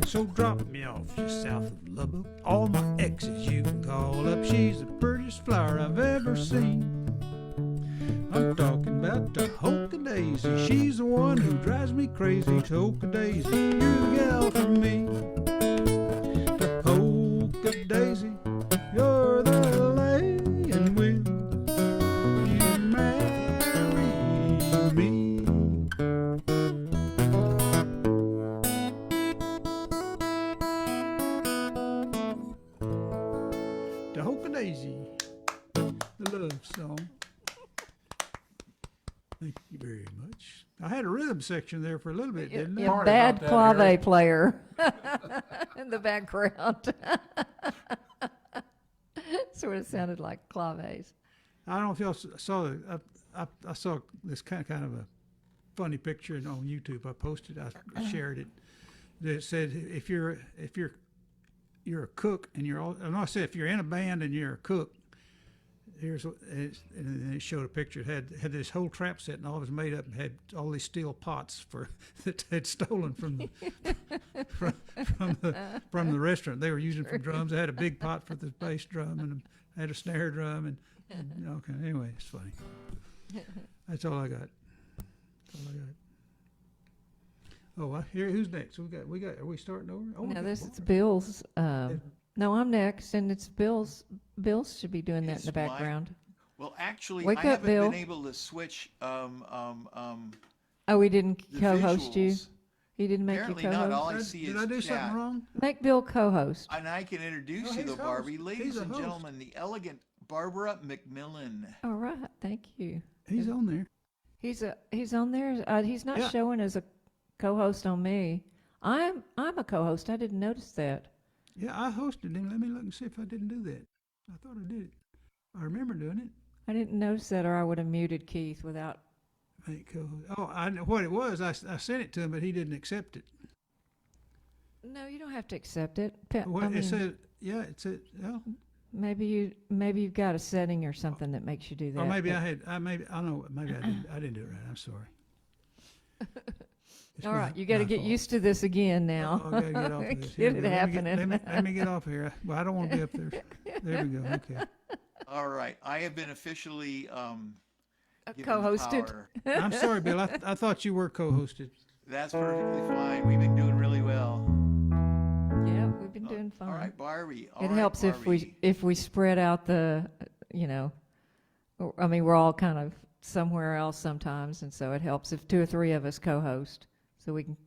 Speaker 5: So drop me off just south of Lubbock. All my exes you can call up. She's the prettiest flower I've ever seen. I'm talking about the Polka Daisy. She's the one who drives me crazy. Polka Daisy, you're the gal for me. The Polka Daisy, you're the lady, and will you marry me? The Polka Daisy, the love song. Thank you very much. I had a rhythm section there for a little bit, didn't I?
Speaker 6: Yeah, bad clave player in the background. Sort of sounded like claves.
Speaker 5: I don't know if y'all saw I saw this kind of a funny picture on YouTube. I posted, I shared it. That said, if you're a cook and I said if you're in a band and you're a cook, here's what and then it showed a picture. It had this whole trap set and all it was made up and had all these steel pots that they'd stolen from from the restaurant they were using for drums. They had a big pot for the bass drum and had a snare drum and okay. Anyway, it's funny. That's all I got. Oh, here. Who's next? We got. Are we starting over? Oh,
Speaker 6: No, this is Bill's. No, I'm next, and it's Bill's. Bill should be doing that in
Speaker 3: It's
Speaker 6: the background.
Speaker 3: Well, actually,
Speaker 6: Wake
Speaker 3: I
Speaker 6: up,
Speaker 3: haven't
Speaker 6: Bill.
Speaker 3: been able to switch
Speaker 6: Oh, we didn't
Speaker 3: the
Speaker 6: co-host you.
Speaker 3: visuals.
Speaker 6: He didn't make
Speaker 3: Apparently
Speaker 6: you
Speaker 3: not.
Speaker 6: co-host.
Speaker 3: All I see
Speaker 5: Did
Speaker 3: is
Speaker 5: I do
Speaker 3: chat.
Speaker 5: something wrong?
Speaker 6: Make Bill co-host.
Speaker 3: And I can introduce
Speaker 5: No,
Speaker 3: you
Speaker 5: he's
Speaker 3: to
Speaker 5: host.
Speaker 3: Barbie. Ladies
Speaker 5: He's a
Speaker 3: and
Speaker 5: host.
Speaker 3: gentlemen, the elegant Barbara McMillen.
Speaker 6: All right, thank you.
Speaker 5: He's on there.
Speaker 6: He's on there. He's not
Speaker 5: Yeah.
Speaker 6: showing as a co-host on me. I'm a co-host. I didn't notice that.
Speaker 5: Yeah, I hosted him. Let me look and see if I didn't do that. I thought I did it. I remember doing it.
Speaker 6: I didn't notice that, or I would have muted Keith without.
Speaker 5: Make co-host. Oh, I know what it was. I sent it to him, but he didn't accept it.
Speaker 6: No, you don't have to accept it.
Speaker 5: Well, it said, yeah, it said, well,
Speaker 6: Maybe you've got a setting or something that makes you do that.
Speaker 5: Or maybe
Speaker 6: but-
Speaker 5: maybe I didn't do it right. I'm sorry. It's
Speaker 6: All right,
Speaker 5: my-
Speaker 6: you got to
Speaker 5: my
Speaker 6: get
Speaker 5: fault.
Speaker 6: used to this again now.
Speaker 5: I gotta get off of this.
Speaker 6: Get
Speaker 5: Here
Speaker 6: it
Speaker 5: we go.
Speaker 6: happening.
Speaker 5: Let me get off of here. Well, I don't want to be up there. There we go. Okay.
Speaker 3: All right, I have been officially given the
Speaker 6: Co-hosted.
Speaker 3: power.
Speaker 5: I'm sorry, Bill. I thought you were co-hosted.
Speaker 3: That's perfectly fine. We've been doing really well.
Speaker 6: Yeah, we've been doing fine.
Speaker 3: All right, Barbie. All
Speaker 6: It
Speaker 3: right,
Speaker 6: helps
Speaker 3: Barbie.
Speaker 6: if we spread out the, I mean, we're all kind of somewhere else sometimes, and so it helps if 2 or 3 of us co-host, so we can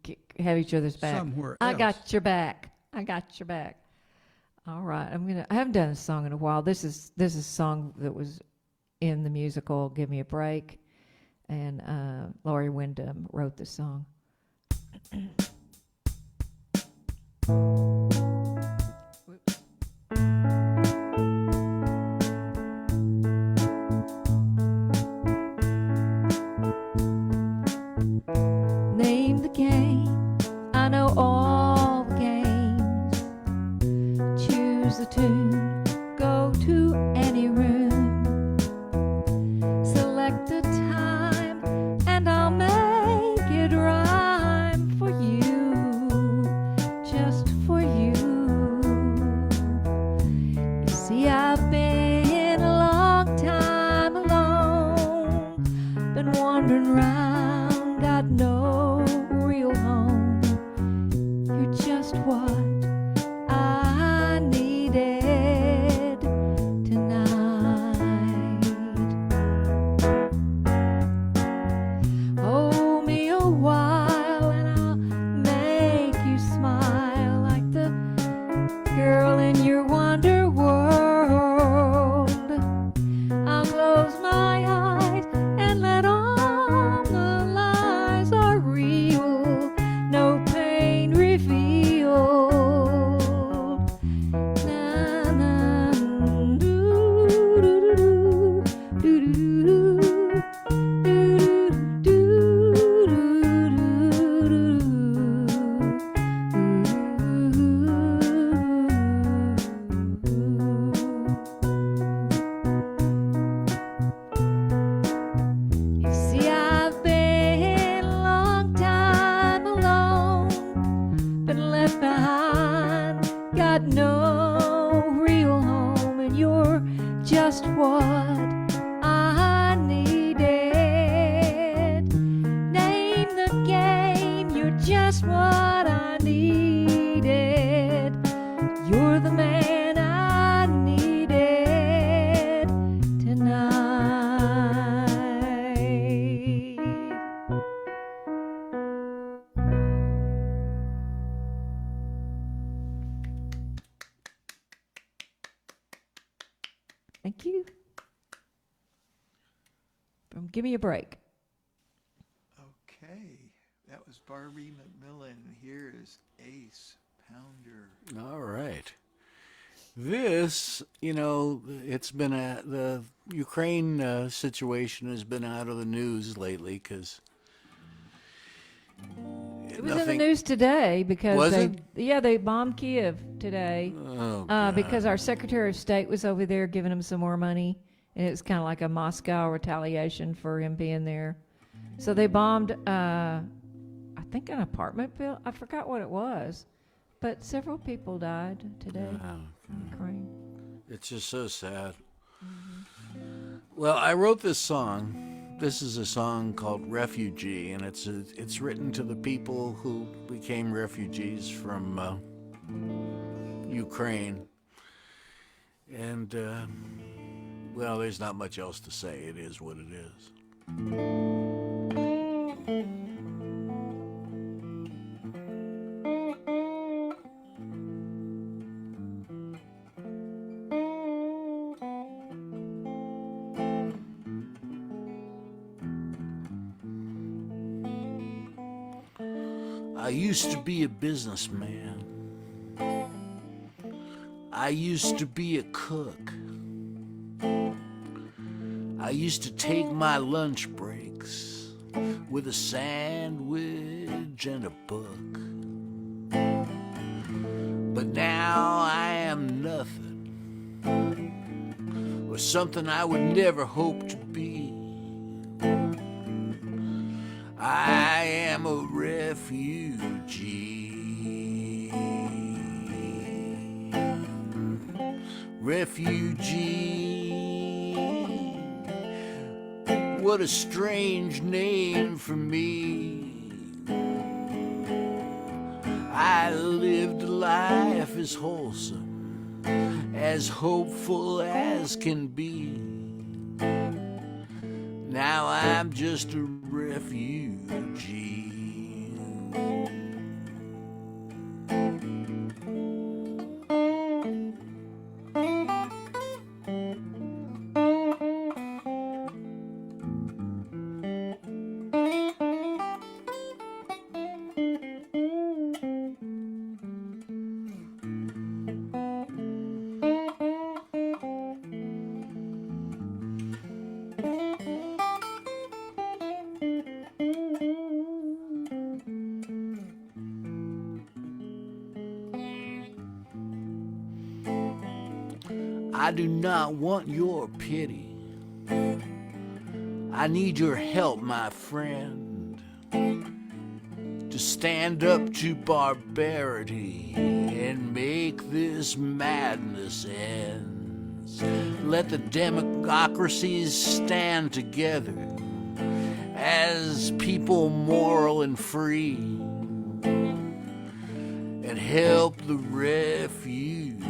Speaker 6: have each other's back.
Speaker 5: Somewhere
Speaker 6: I
Speaker 5: else.
Speaker 6: got your back. I got your back. All right, I haven't done a song in a while. This is a song that was in the musical Give Me a Break, and Laurie Wyndham wrote the song. Whoops. Name the game. I know all the games. Choose the tune. Go to any room. Select a time, and I'll make it rhyme for you, just for you. You see, I've been a long time alone, been wandering around, got no real home. You're just what I needed tonight. Hold me a while and I'll make you smile like the girl in your wonder world. I'll close my eyes and let all the lies are real, no pain revealed. Na, na, doo, doo, doo, doo, doo, doo, You see, I've been a long time alone, been left behind, got no real home, and you're just what I needed. Name the game, you're just what I needed. You're the man I needed tonight. Thank you. From Give Me a Break.
Speaker 3: Okay, that was Barbie McMillen. Here is Ace Pounder.
Speaker 2: All right. This, it's been the Ukraine situation has been out of the news lately because
Speaker 6: It was in the news today because
Speaker 2: Was
Speaker 6: they bombed Kiev today
Speaker 2: Oh, God.
Speaker 6: because our Secretary of State was over there giving him some more money, and it was kind of like a Moscow retaliation for him being there. So they bombed, I think, an apartment building. I forgot what it was, but several people died today in Ukraine.
Speaker 2: It's just so sad. Well, I wrote this song. This is a song called Refugee, and it's written to the people who became refugees from Ukraine. And, well, there's not much else to say. It is what it is. I used to be a businessman. I used to be a cook. I used to take my lunch breaks with a sandwich and a book. But now I am nothing was something I would never hope to be. I am a refugee. Refugee. What a strange name for me. I lived a life as wholesome, as hopeful as can be. Now I'm just a refugee. I do not want your pity. I need your help, my friend, to stand up to barbarity and make this madness end. Let the democracies stand together as people moral and free and help the refugees.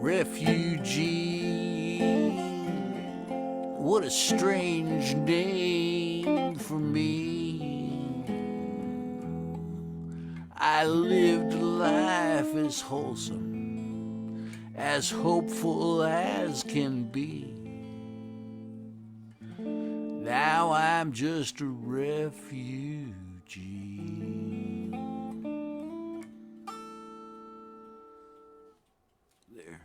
Speaker 2: Refugee, what a strange name for me. I lived a life as wholesome, as hopeful as can be. Now I'm just a refugee. There.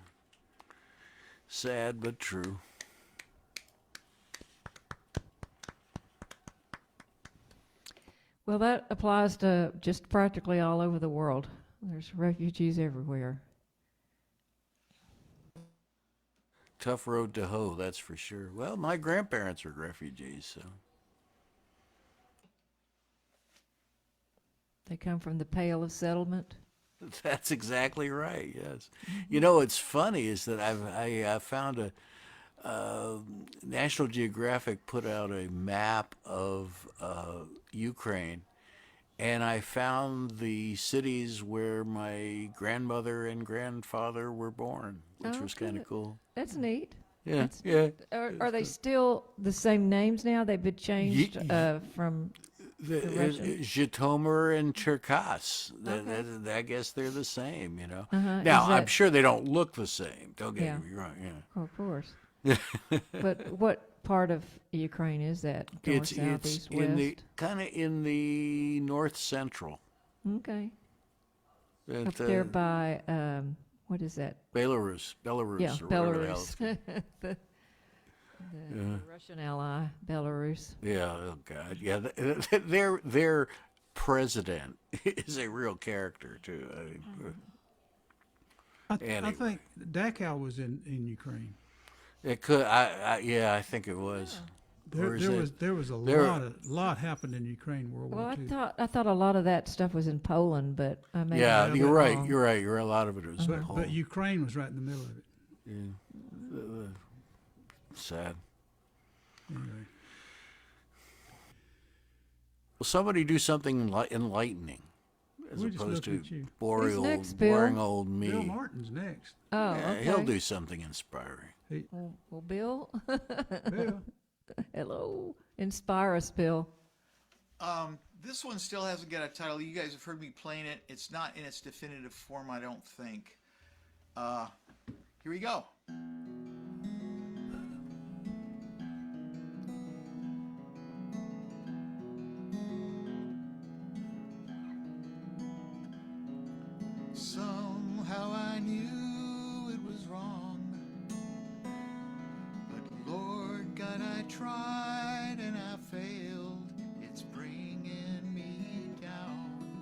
Speaker 2: Sad but true.
Speaker 6: Well, that applies to just practically all over the world. There's refugees everywhere.
Speaker 2: Tough road to hoe, that's for sure. Well, my grandparents were refugees, so.
Speaker 6: They come from the Pale of Settlement.
Speaker 2: That's exactly right. Yes, you know what's funny is that I found a National Geographic put out a map of Ukraine, and I found the cities where my grandmother and grandfather were born, which was kind of
Speaker 6: good.
Speaker 2: cool.
Speaker 6: That's neat.
Speaker 2: Yeah, yeah.
Speaker 6: Are they still the same names now? They've been changed from the Russian?
Speaker 2: Zhytomyr and Cherkass.
Speaker 6: Okay.
Speaker 2: I guess they're the same, you know.
Speaker 6: Uh-huh.
Speaker 2: Now,
Speaker 6: Is
Speaker 2: I'm
Speaker 6: that-
Speaker 2: sure they don't look the same. Don't get
Speaker 6: Yeah.
Speaker 2: me wrong. Yeah.
Speaker 6: Oh, of course. But what part of Ukraine is that? North, south, east,
Speaker 2: in
Speaker 6: west?
Speaker 2: the kind of in the north central.
Speaker 6: Okay.
Speaker 2: At,
Speaker 6: Up there by, what is that?
Speaker 2: Belarus,
Speaker 6: Yeah,
Speaker 2: or whatever the hell it's
Speaker 6: Belarus.
Speaker 2: called.
Speaker 6: the Russian ally, Belarus.
Speaker 2: Yeah, oh God, yeah. Their president is a real character too. I mean,
Speaker 5: I
Speaker 2: Anyway.
Speaker 5: think Dachau was in Ukraine.
Speaker 2: it could. I think it was. Or is
Speaker 5: There was a lot happened in Ukraine World
Speaker 6: Well,
Speaker 5: War
Speaker 6: I
Speaker 5: II.
Speaker 6: thought a lot of that stuff was in Poland, but I may
Speaker 2: Yeah,
Speaker 6: have
Speaker 2: you're
Speaker 6: it
Speaker 2: right.
Speaker 6: wrong.
Speaker 2: You're right. You're a lot of it was
Speaker 5: but Ukraine was right in the middle of it.
Speaker 2: sad.
Speaker 5: Anyway.
Speaker 2: Well, somebody do something enlightening as
Speaker 5: We're just
Speaker 2: opposed to
Speaker 5: looking at you.
Speaker 2: boring
Speaker 6: Who's next,
Speaker 2: old,
Speaker 6: Bill?
Speaker 2: boring old me.
Speaker 5: Bill Martin's next.
Speaker 6: Oh,
Speaker 2: Yeah,
Speaker 6: okay.
Speaker 2: he'll do something inspiring.
Speaker 6: Well, Bill,
Speaker 5: Bill.
Speaker 6: hello. Inspire us, Bill.
Speaker 3: This one still hasn't got a title. You guys have heard me playing it. It's not in its definitive form, I don't think. Here we go. Somehow I knew it was wrong, but Lord God, I tried and I failed. It's bringing me down.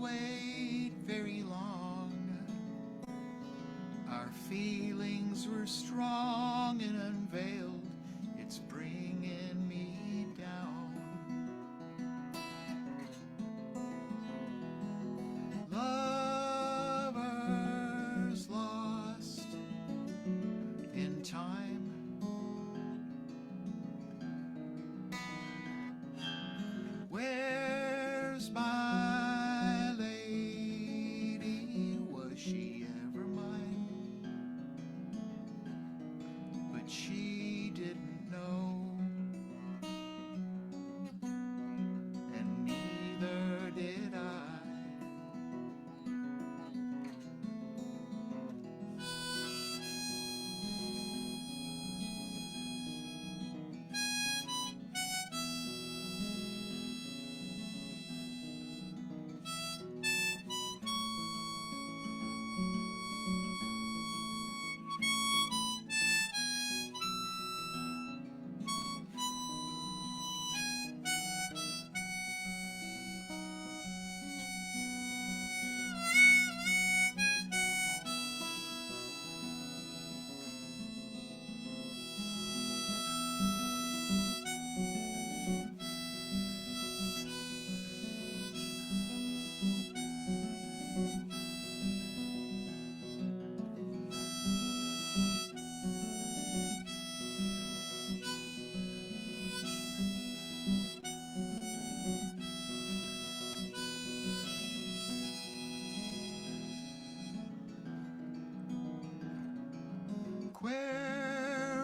Speaker 3: wait very long. Our feelings were strong and unveiled. It's bringing me down. Lovers lost in time. Where's my lady? Was she ever mine? But she didn't know, and neither did I.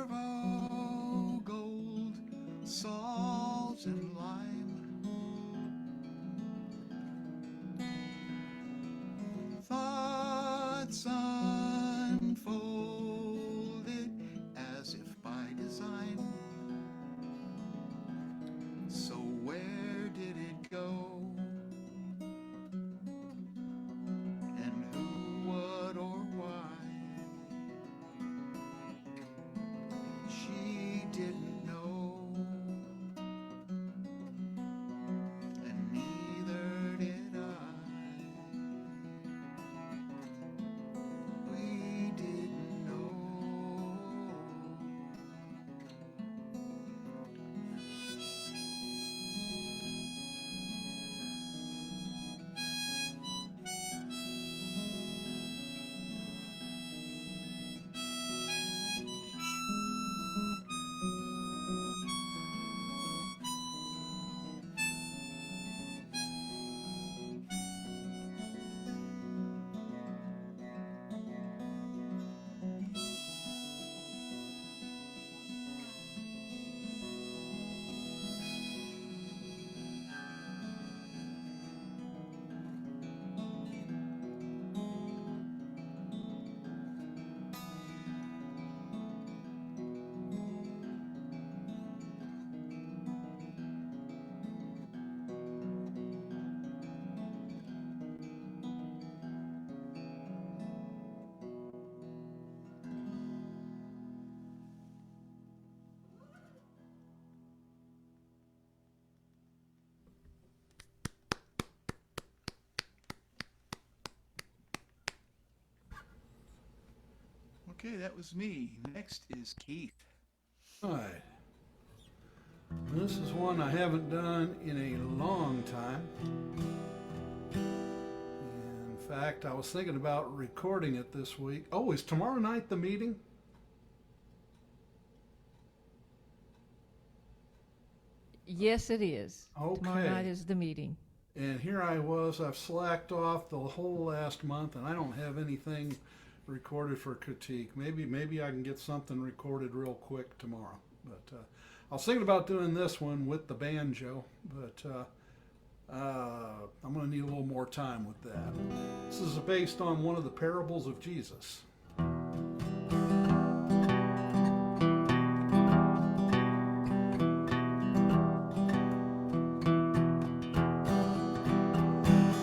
Speaker 3: Cuervo, gold, salt, and lime. Thoughts unfolded as if by design. So where did it go? And who, what, or why? She didn't know, and neither did I. We didn't know. Okay, that was me. Next is Keith.
Speaker 4: All right. This is one I haven't done in a long time. In fact, I was thinking about recording it this week. Oh, is tomorrow night the meeting?
Speaker 6: Yes, it is. Tomorrow
Speaker 4: Okay.
Speaker 6: night is the meeting.
Speaker 4: And here I was, I've slacked off the whole last month, and I don't have anything recorded for critique. Maybe I can get something recorded real quick tomorrow. But I was thinking about doing this one with the banjo, but I'm going to need a little more time with that. This is based on one of the parables of Jesus.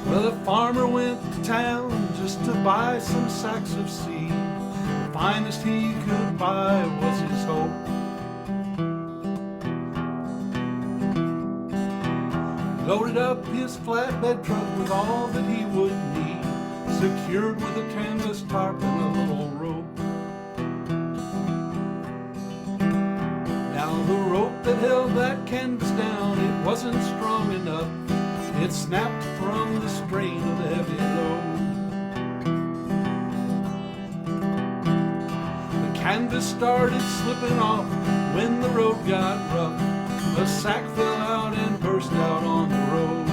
Speaker 4: Well, the farmer went to town just to buy some sacks of seed. The finest he could buy was his hope. loaded up his flatbed truck with all that he would need, secured with a canvas tarp and a little rope. Now the rope that held that canvas down, it wasn't strong enough. It snapped from the strain of the heavy load. The canvas started slipping off when the road got rough. The sack fell out and burst out on the road.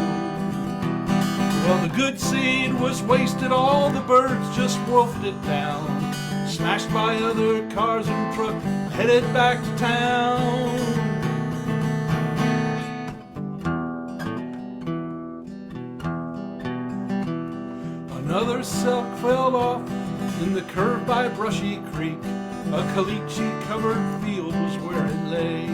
Speaker 4: Well, the good seed was wasted, all the birds just wolfed it down, smashed by other cars and truck, headed back to town. Another silk fell off in the curve by Brushy Creek. A caliche-covered field was where it lay.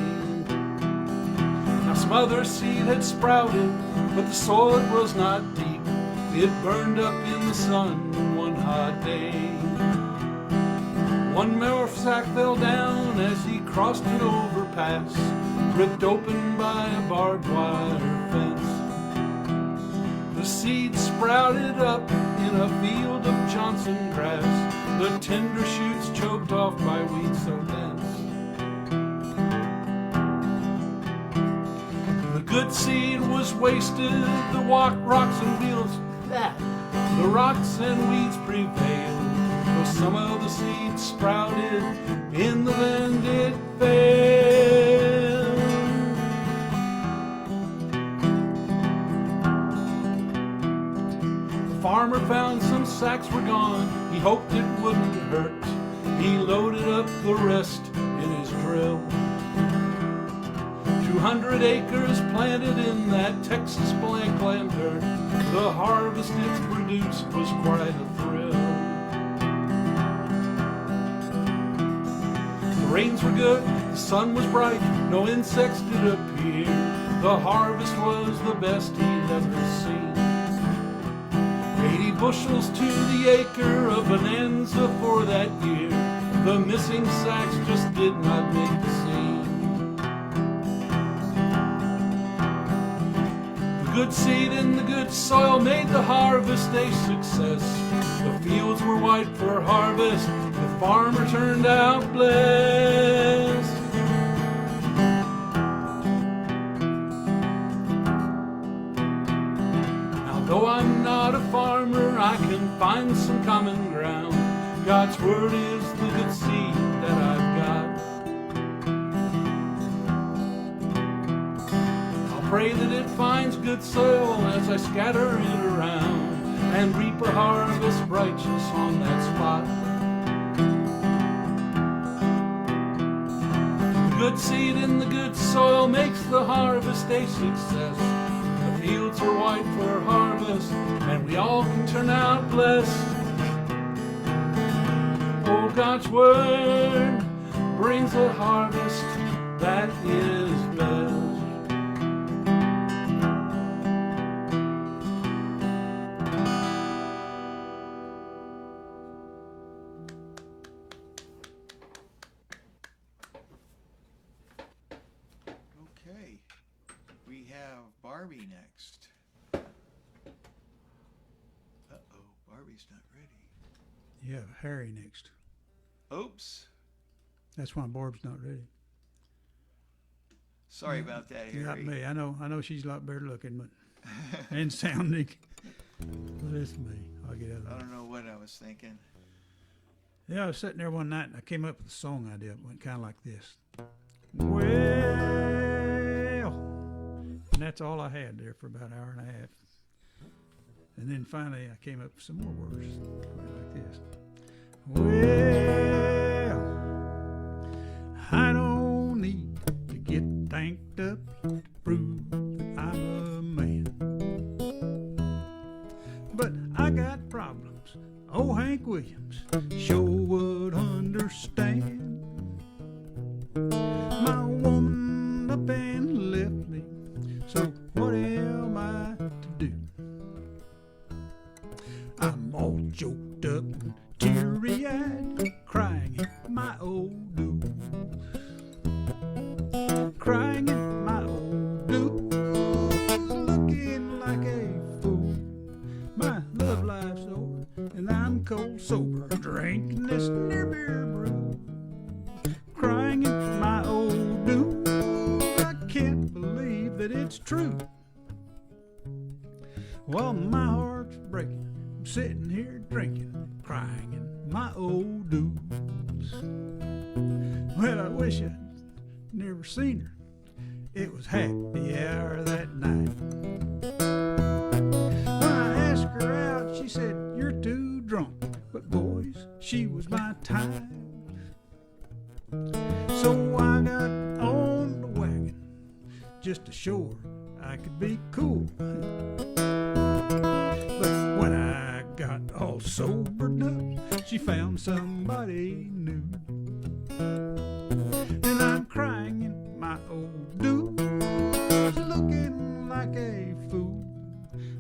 Speaker 4: Now some other seed had sprouted, but the soil it was not deep. It burned up in the sun one hot day. One more sack fell down as he crossed an overpass, ripped open by a barbed wire fence. The seed sprouted up in a field of Johnson grass, the tender shoots choked off by weeds so dense. The good seed was wasted, the rocks and wheels, the rocks and weeds prevailed. Though some of the seeds sprouted, in the land it failed. The farmer found some sacks were gone, he hoped it wouldn't hurt. He loaded up the rest in his drill. 200 acres planted in that Texas blankland dirt. The harvest it produced was quite a thrill. The rains were good, the sun was bright, no insects did appear. The harvest was the best he'd ever seen. 80 bushels to the acre of bonanza for that year. The missing sacks just did not make the scene. The good seed in the good soil made the harvest a success. The fields were white for harvest, the farmer turned out blessed. Now though I'm not a farmer, I can find some common ground. God's word is the good seed that I've got. I'll pray that it finds good soil as I scatter it around and reap a harvest righteous on that spot. The good seed in the good soil makes the harvest a success. The fields are white for harvest and we all can turn out blessed. Oh, God's word brings a harvest that is best.
Speaker 3: Okay, we have Barbie next. Uh-oh, Barbie's not ready.
Speaker 5: You have Harry next.
Speaker 3: Oops.
Speaker 5: That's why Barb's not ready.
Speaker 3: Sorry about that, Harry.
Speaker 5: Not me. I know she's a lot better looking, but and sounding. But it's me. I'll get out of
Speaker 3: I
Speaker 5: it.
Speaker 3: don't know what I was thinking.
Speaker 5: Yeah, I was sitting there one night and I came up with a song idea. It went kind of like this. Well, and that's all I had there for about an hour and a half. And then finally I came up with some more words. Like this. Well, I don't need to get tanked up to prove that I'm a man. But I got problems. Oh, Hank Williams sure would understand. My woman up and left me, so what am I to do? I'm all choked up and teary-eyed, crying at my old dude. Crying at my old dude, looking cold sober, drinking this near beer brew, crying in my old doom. I can't believe that it's true. Well, my heart's breaking. I'm sitting here drinking, crying in my old dues. Well, I wish I'd never seen her. It was happy hour that night. When I asked her out, she said, "You're too drunk." But boys, she was my type. So I got on the wagon just to show her I could be cool. But when I got all sobered up, she found somebody new. And I'm crying in my old dues, looking like a fool.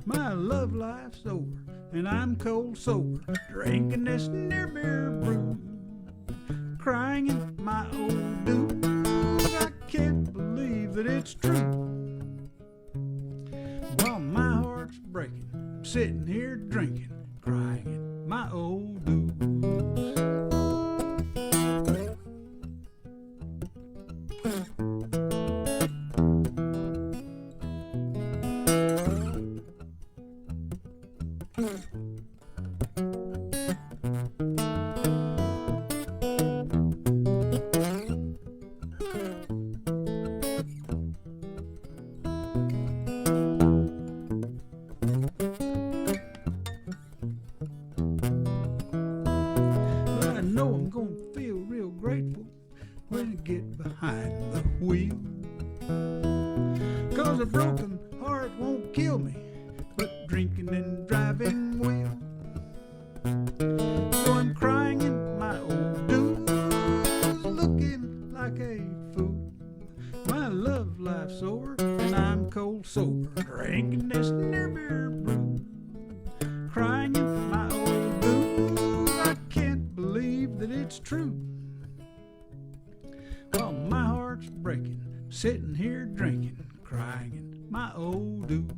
Speaker 5: My love life's over, and I'm cold sober, drinking this near beer brew, crying in my old dues. I can't believe that it's true. Well, my heart's breaking. I'm sitting here drinking, crying in my old dues. A broken heart won't kill me, but drinking and driving will. So I'm crying in my old dues, looking like a fool. My love life's over, and I'm cold sober, drinking this near beer brew, crying in my old dues. I can't believe that it's true. Well, my heart's breaking, sitting here drinking, crying in my old dues.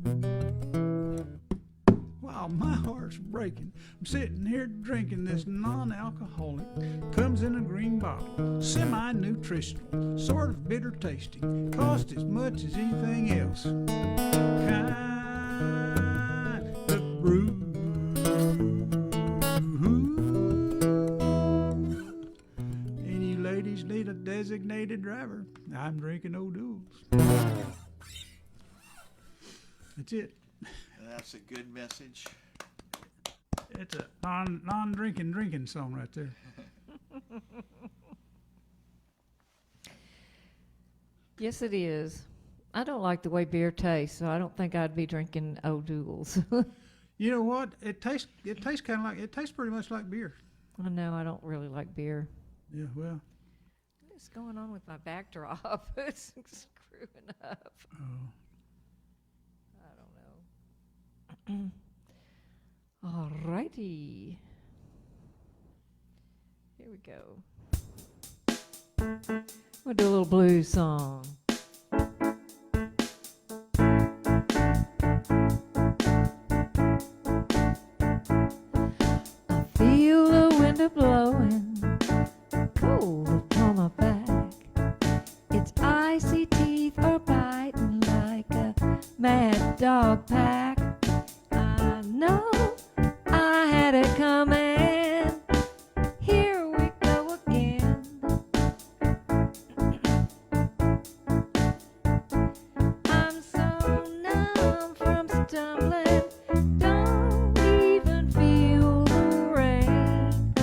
Speaker 5: Wow, my heart's breaking. I'm sitting here drinking this non-alcoholic. Comes in a green bottle, semi-nutritional, sort of bitter tasting, cost as much as anything else. Kind of brew. Any ladies need a designated driver? I'm drinking O'Doul's. That's it.
Speaker 3: That's a good message.
Speaker 5: It's a non-drinking song right there.
Speaker 6: Yes, it is. I don't like the way beer tastes, so I don't think I'd be drinking O'Doul's.
Speaker 5: You know what? It tastes kind of like, it tastes pretty much like beer.
Speaker 6: I know, I don't really like beer.
Speaker 5: Yeah, well.
Speaker 6: What's going on with my backdrop? It's screwing up.
Speaker 5: Oh.
Speaker 6: All righty. Here we go. We'll do a little blues song. I feel the wind a blowing, cold upon my back. Its icy teeth are biting like a mad dog pack. No, I had it coming. Here we go again. I'm so numb from stumbling, don't even feel the rain.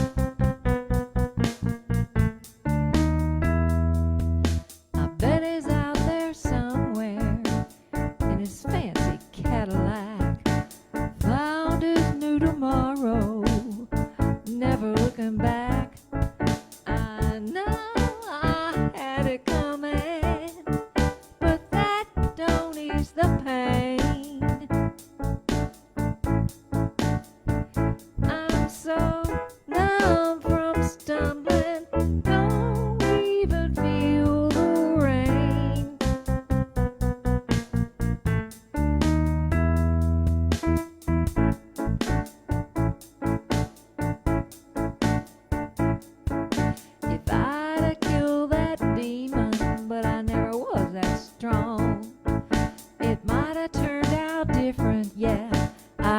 Speaker 6: I bet he's out there somewhere in his fancy Cadillac.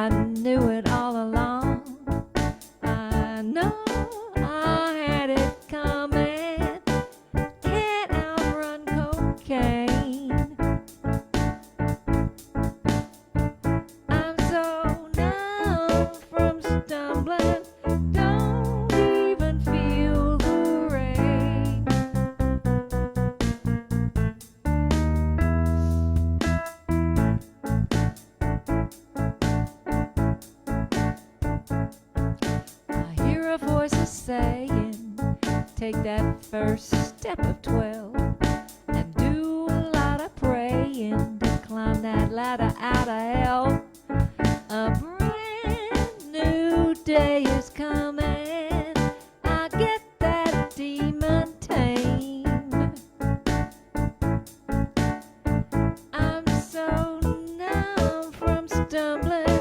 Speaker 6: I knew it all along. I know I had it coming. Can't outrun cocaine. I'm so numb from stumbling. Don't even feel the rain. I hear a voice saying, take that first step of 12 and do a lot of praying to climb that ladder out of hell. A brand new day is coming. I get that demon tamed. I'm so numb from stumbling.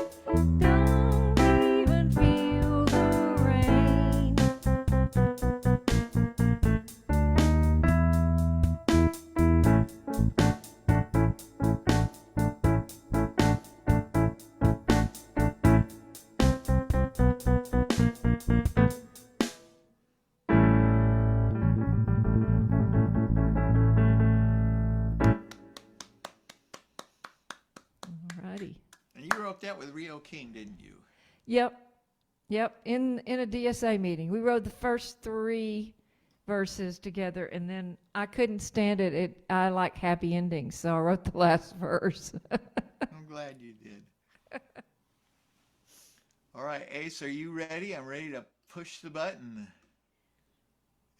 Speaker 6: Don't even feel the rain. Alrighty.
Speaker 3: And you wrote that with Rio King, didn't you?
Speaker 6: Yep. In a DSA meeting, we wrote the first 3 verses together, and then I couldn't stand it. I like happy endings, so I wrote the last verse.
Speaker 3: I'm glad you did. All right, Ace, are you ready? I'm ready to push the button.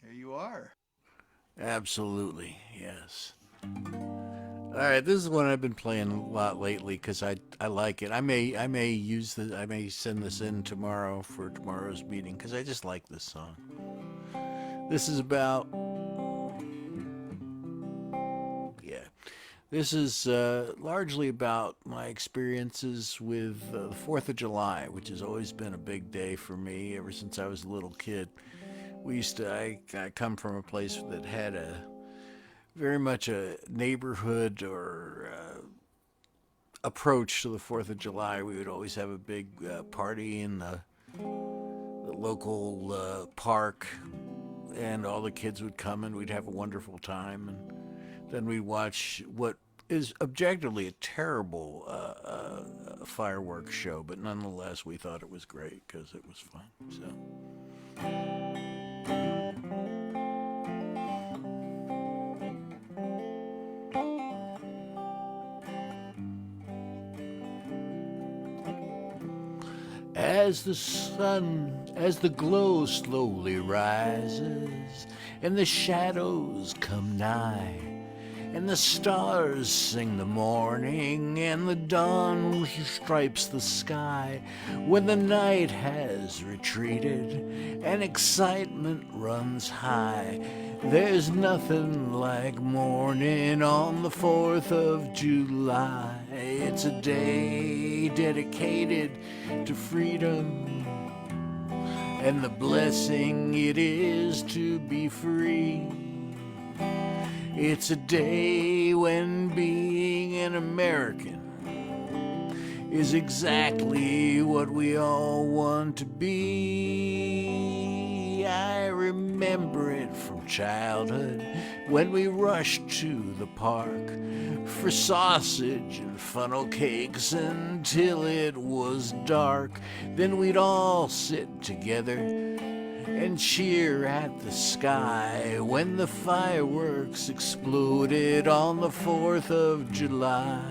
Speaker 3: There you are.
Speaker 2: Absolutely, yes. All right, this is one I've been playing a lot lately because I like it. I may send this in tomorrow for tomorrow's meeting because I just like this song. This is about This is largely about my experiences with the 4th of July, which has always been a big day for me ever since I was a little kid. I come from a place that had very much a neighborhood or approach to the 4th of July. We would always have a big party in the local park, and all the kids would come and we'd have a wonderful time. And then we'd watch what is objectively a terrible fireworks show, but nonetheless we thought it was great because it was fun. So. As the glow slowly rises, and the shadows come nigh, and the stars sing the morning, and the dawn stripes the sky, when the night has retreated, and excitement runs high, there's nothing like morning on the 4th of July. It's a day dedicated to freedom and the blessing it is to be free. It's a day when being an American is exactly what we all want to be. I remember it from childhood when we rushed to the park for sausage and funnel cakes until it was dark. Then we'd all sit together and cheer at the sky when the fireworks exploded on the 4th of July.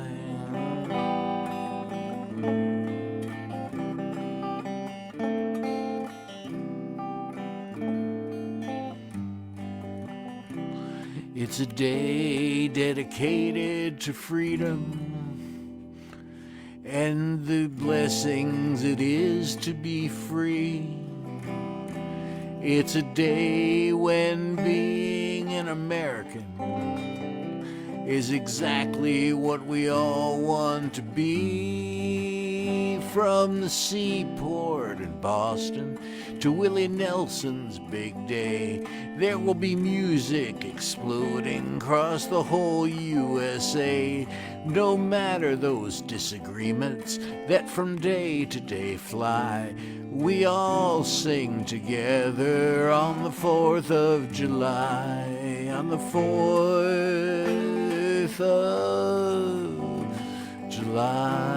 Speaker 2: It's a day dedicated to freedom and the blessings it is to be free. It's a day when being an American is exactly what we all want to be. From the seaport in Boston to Willie Nelson's big day, there will be music exploding across the whole USA. No matter those disagreements that from day to day fly, we all sing together on the 4th of July. On the 4th of July.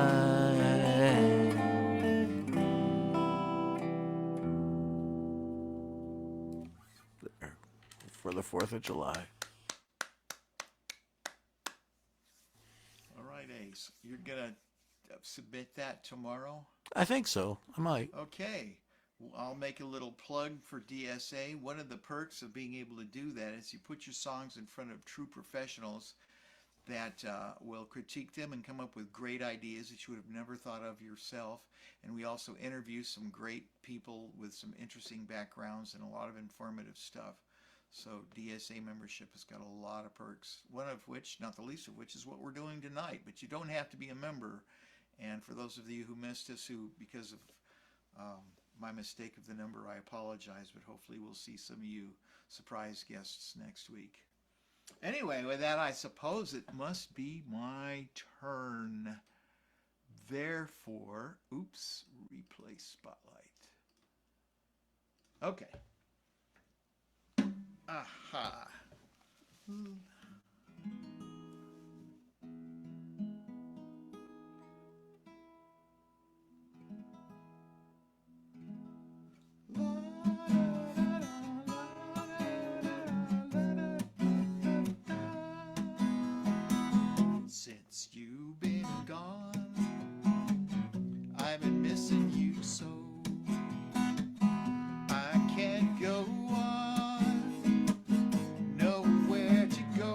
Speaker 2: For the 4th of July.
Speaker 3: All right, Ace. You're going to submit that tomorrow?
Speaker 2: I think so. I might.
Speaker 3: Okay. Well, I'll make a little plug for DSA. One of the perks of being able to do that is you put your songs in front of true professionals that will critique them and come up with great ideas that you would have never thought of yourself. And we also interview some great people with some interesting backgrounds and a lot of informative stuff. So DSA membership has got a lot of perks, one of which, not the least of which, is what we're doing tonight. But you don't have to be a member. And for those of you who missed us, who, because of my mistake of the number, I apologize, but hopefully we'll see some of you surprise guests next week. Anyway, with that, I suppose it must be my turn. Therefore, oops, replay spotlight. Okay. Aha. Since you've been gone, I've been missing you so. I can't go on, nowhere to go.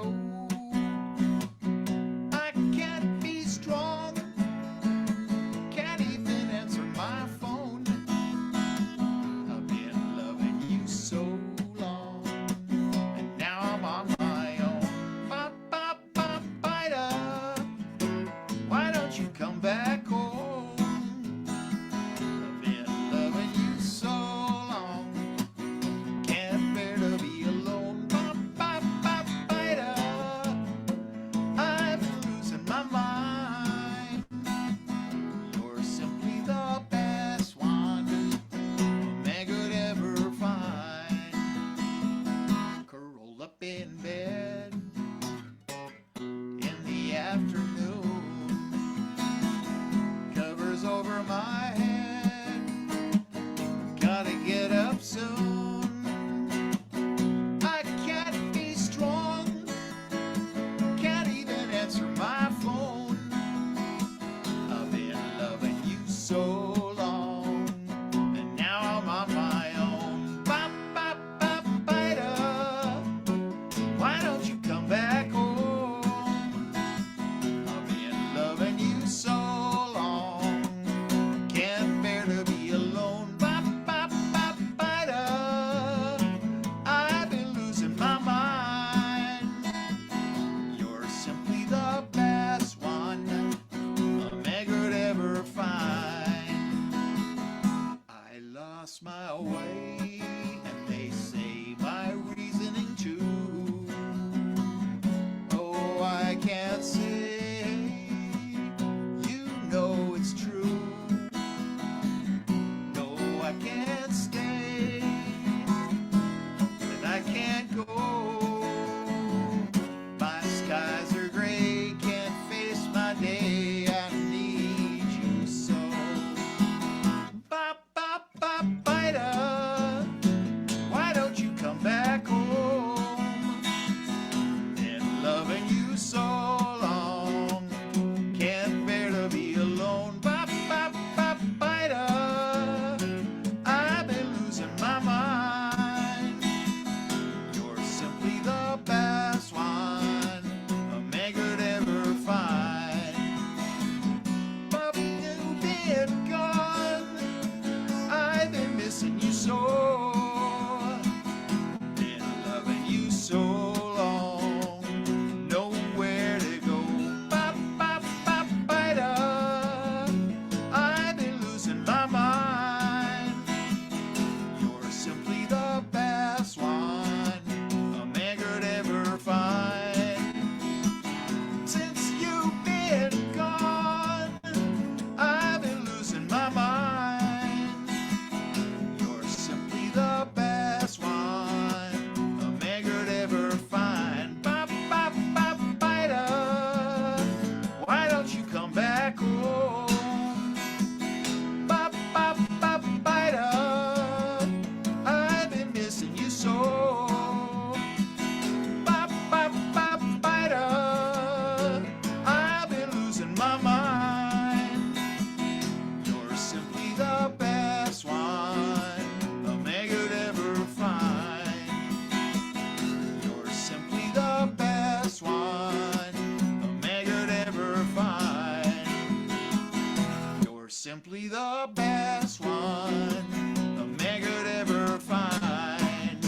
Speaker 3: simply the best one a man could ever find.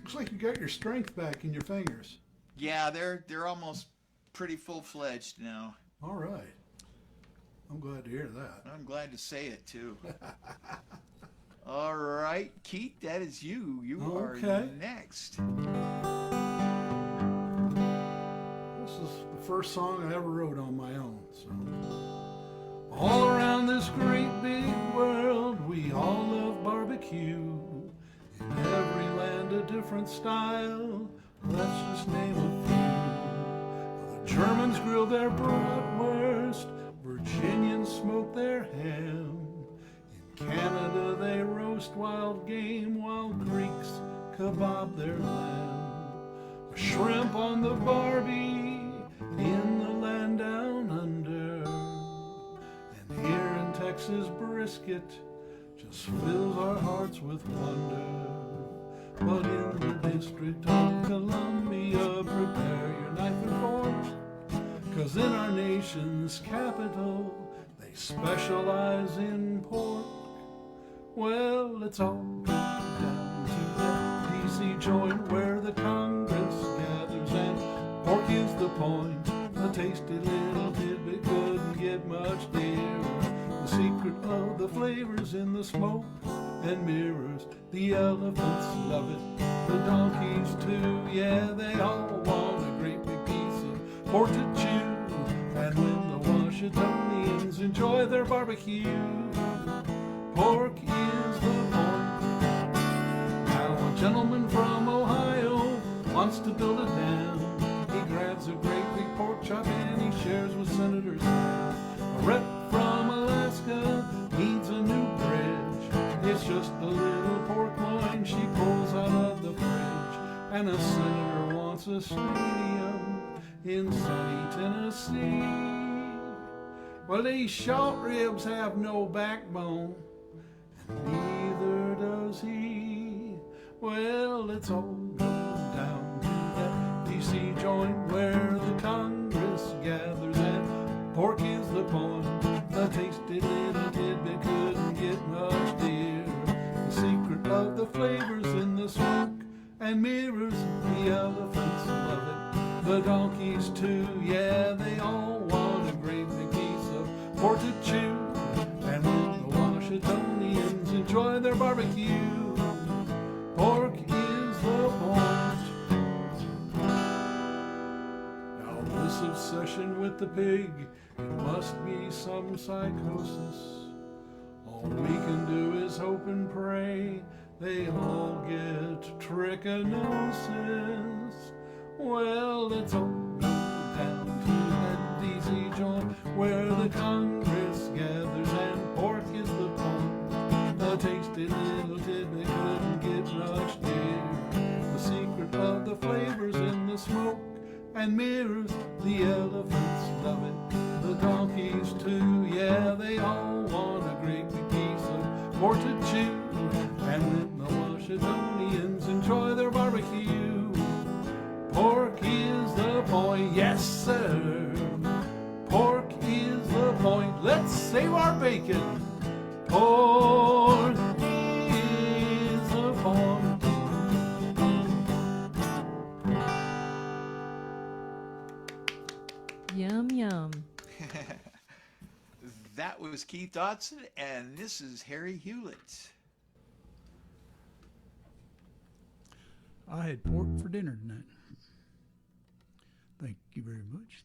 Speaker 4: Looks like you got your strength back in your fingers.
Speaker 3: Yeah, they're almost pretty full-fledged now.
Speaker 4: All right. I'm glad to hear that.
Speaker 3: I'm glad to say it, too. All right, Keith, that is you. You are next.
Speaker 4: This is the first song I ever wrote on my own. So. All around this great big world, we all love barbecue. In every land a different style, let's just name a few. The Germans grill their bratwurst, Virginians smoke their ham. In Canada they roast wild game, while Greeks kebab their lamb. Shrimp on the Barbie, in the land down under. And here in Texas, brisket just fills our hearts with wonder. But in the District of Columbia, prepare your knife and fork, 'cause in our nation's capital, they specialize in pork. Well, let's all go down to that DC joint where the Congress gathers, and pork is the point. A tasty little tidbit couldn't get much dearer. The secret of the flavors in the smoke and mirrors. The elephants love it, the donkeys too. Yeah, they all want a great big piece of pork to chew. And when the Washingtonians enjoy their barbecue, pork is the point. Now a gentleman from Ohio wants to build a dam. He grabs a great big pork chop and he shares with Senators. A rep from Alaska needs a new bridge. It's just a little pork loin she pulls out of the fridge. And a senator wants a stadium in sunny Tennessee. Well, these short ribs have no backbone, and neither does he. Well, let's all go down to that DC joint where the Congress gathers, and pork is the point. The tasty little tidbit couldn't get much dearer. The secret of the flavors in the smoke and mirrors. The elephants love it, the donkeys too. Yeah, they all want a great big piece of pork to chew. And when the Washingtonians enjoy their barbecue, pork is the point. Now this obsession with the pig, it must be some psychosis. All we can do is hope and pray they all get trichinosis. Well, let's all go down to that DC joint where the Congress gathers, and pork is the point. The tasty little tidbit couldn't get much dearer. The secret of the flavors in the smoke and mirrors. The elephants love it, the donkeys too. Yeah, they all want a great big piece of pork to chew. And when the Washingtonians enjoy their barbecue, pork is the point. Yes, sir. Pork is the point. Let's save our bacon. Pork is the point.
Speaker 6: Yum, yum.
Speaker 3: That was Keith Dodson, and this is Harry Hewlett.
Speaker 5: I had pork for dinner tonight. Thank you very much.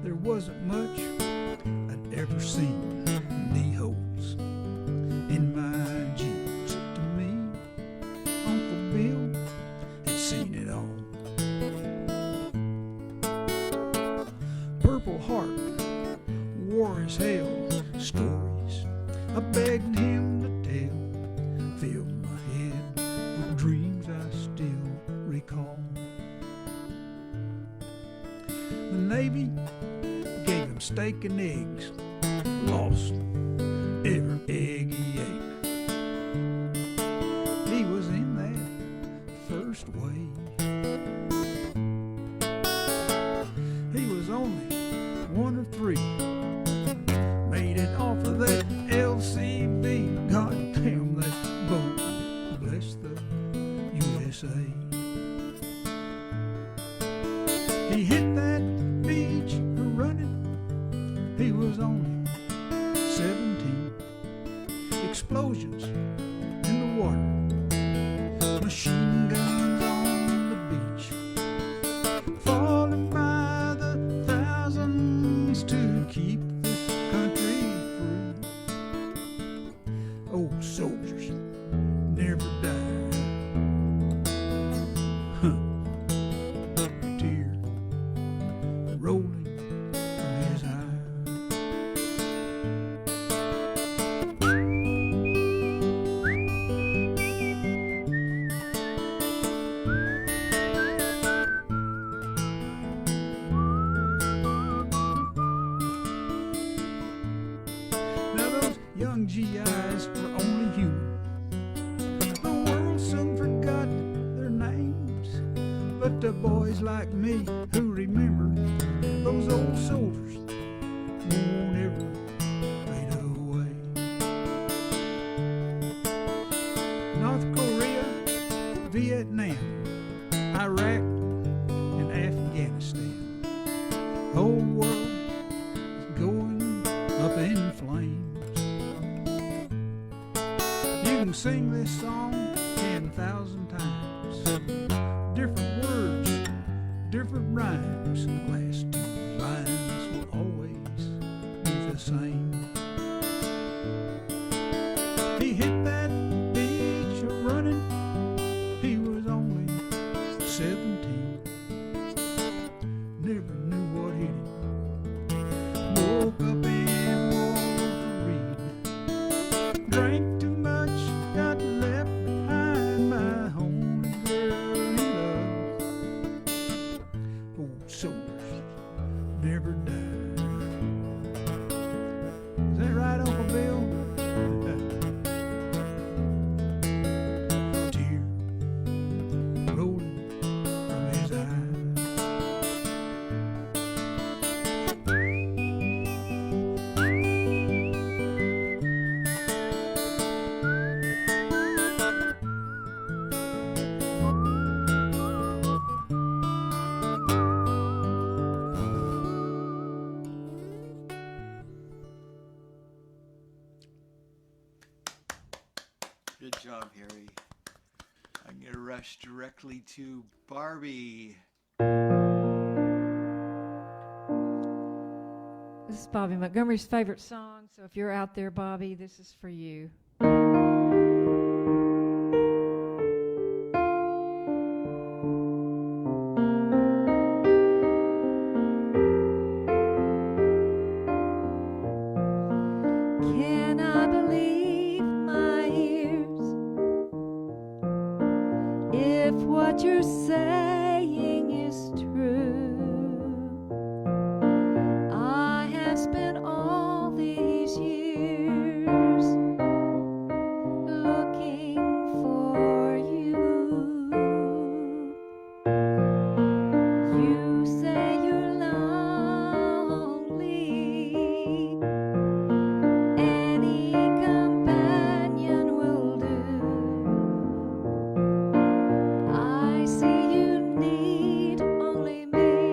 Speaker 5: There wasn't much I'd ever seen knee holes in my jeans. To me, Uncle Bill had seen it all. they call. The Navy gave him steak and eggs, lost every egg he ate. He was in that first wave. He was only one of three made it off of that LCB. God damn that boat, bless the USA. He hit that beach running. He was only 17. Explosions in the water, machine guns on the beach, falling by the thousands to keep this country free. Old soldiers never die. Tear rolling from his eye. Now those young GIs were only human. The world soon forgot their names, but the boys like me who remember those old soldiers won't ever fade away. North Korea, Vietnam, Iraq, and Afghanistan. Whole world is going up in flames. You can sing this song 10,000 times. Different words, different rhymes. The last two lines will always be the same. He hit that beach running. He was only 17. Never knew what hit him. Woke up and walked to read. Drank too much, got left behind by only girl he loved. Old soldiers never die. Is that right, Uncle Bill? Tear rolling from his eye.
Speaker 3: Good job, Harry. I'm going to rush directly to Barbie.
Speaker 6: This is Bobby Montgomery's favorite song, so if you're out there, Bobby, this is for you. Can I believe my ears if what you're saying is true? I have spent all these years looking for you. You say you're lonely. Any companion will do. I see you need only me.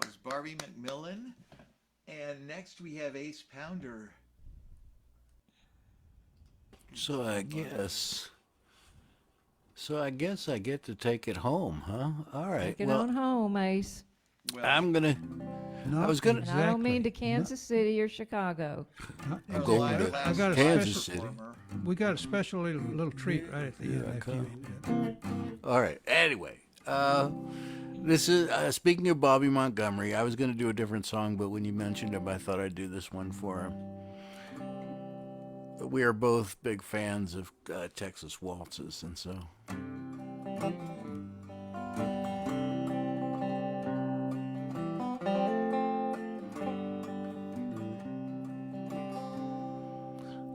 Speaker 3: That was Barbe McMillen. And next we have Ace Pounder.
Speaker 2: So I guess I get to take it home, huh? All right.
Speaker 6: Get
Speaker 2: well,
Speaker 6: on home, Ace.
Speaker 3: Well,
Speaker 2: I'm gonna.
Speaker 5: Not
Speaker 2: I was gonna-
Speaker 6: And I don't mean to
Speaker 5: exactly.
Speaker 6: Kansas City or Chicago.
Speaker 2: I'm
Speaker 3: a
Speaker 2: going
Speaker 3: live
Speaker 2: to
Speaker 3: class
Speaker 5: got a
Speaker 2: Kansas
Speaker 5: special-
Speaker 2: City.
Speaker 3: performer.
Speaker 5: We got a special little treat right at the end. After you eat that.
Speaker 2: All right. Anyway, this is speaking of Bobby Montgomery. I was going to do a different song, but when you mentioned him, I thought I'd do this one for him. We are both big fans of Texas waltzes, and so.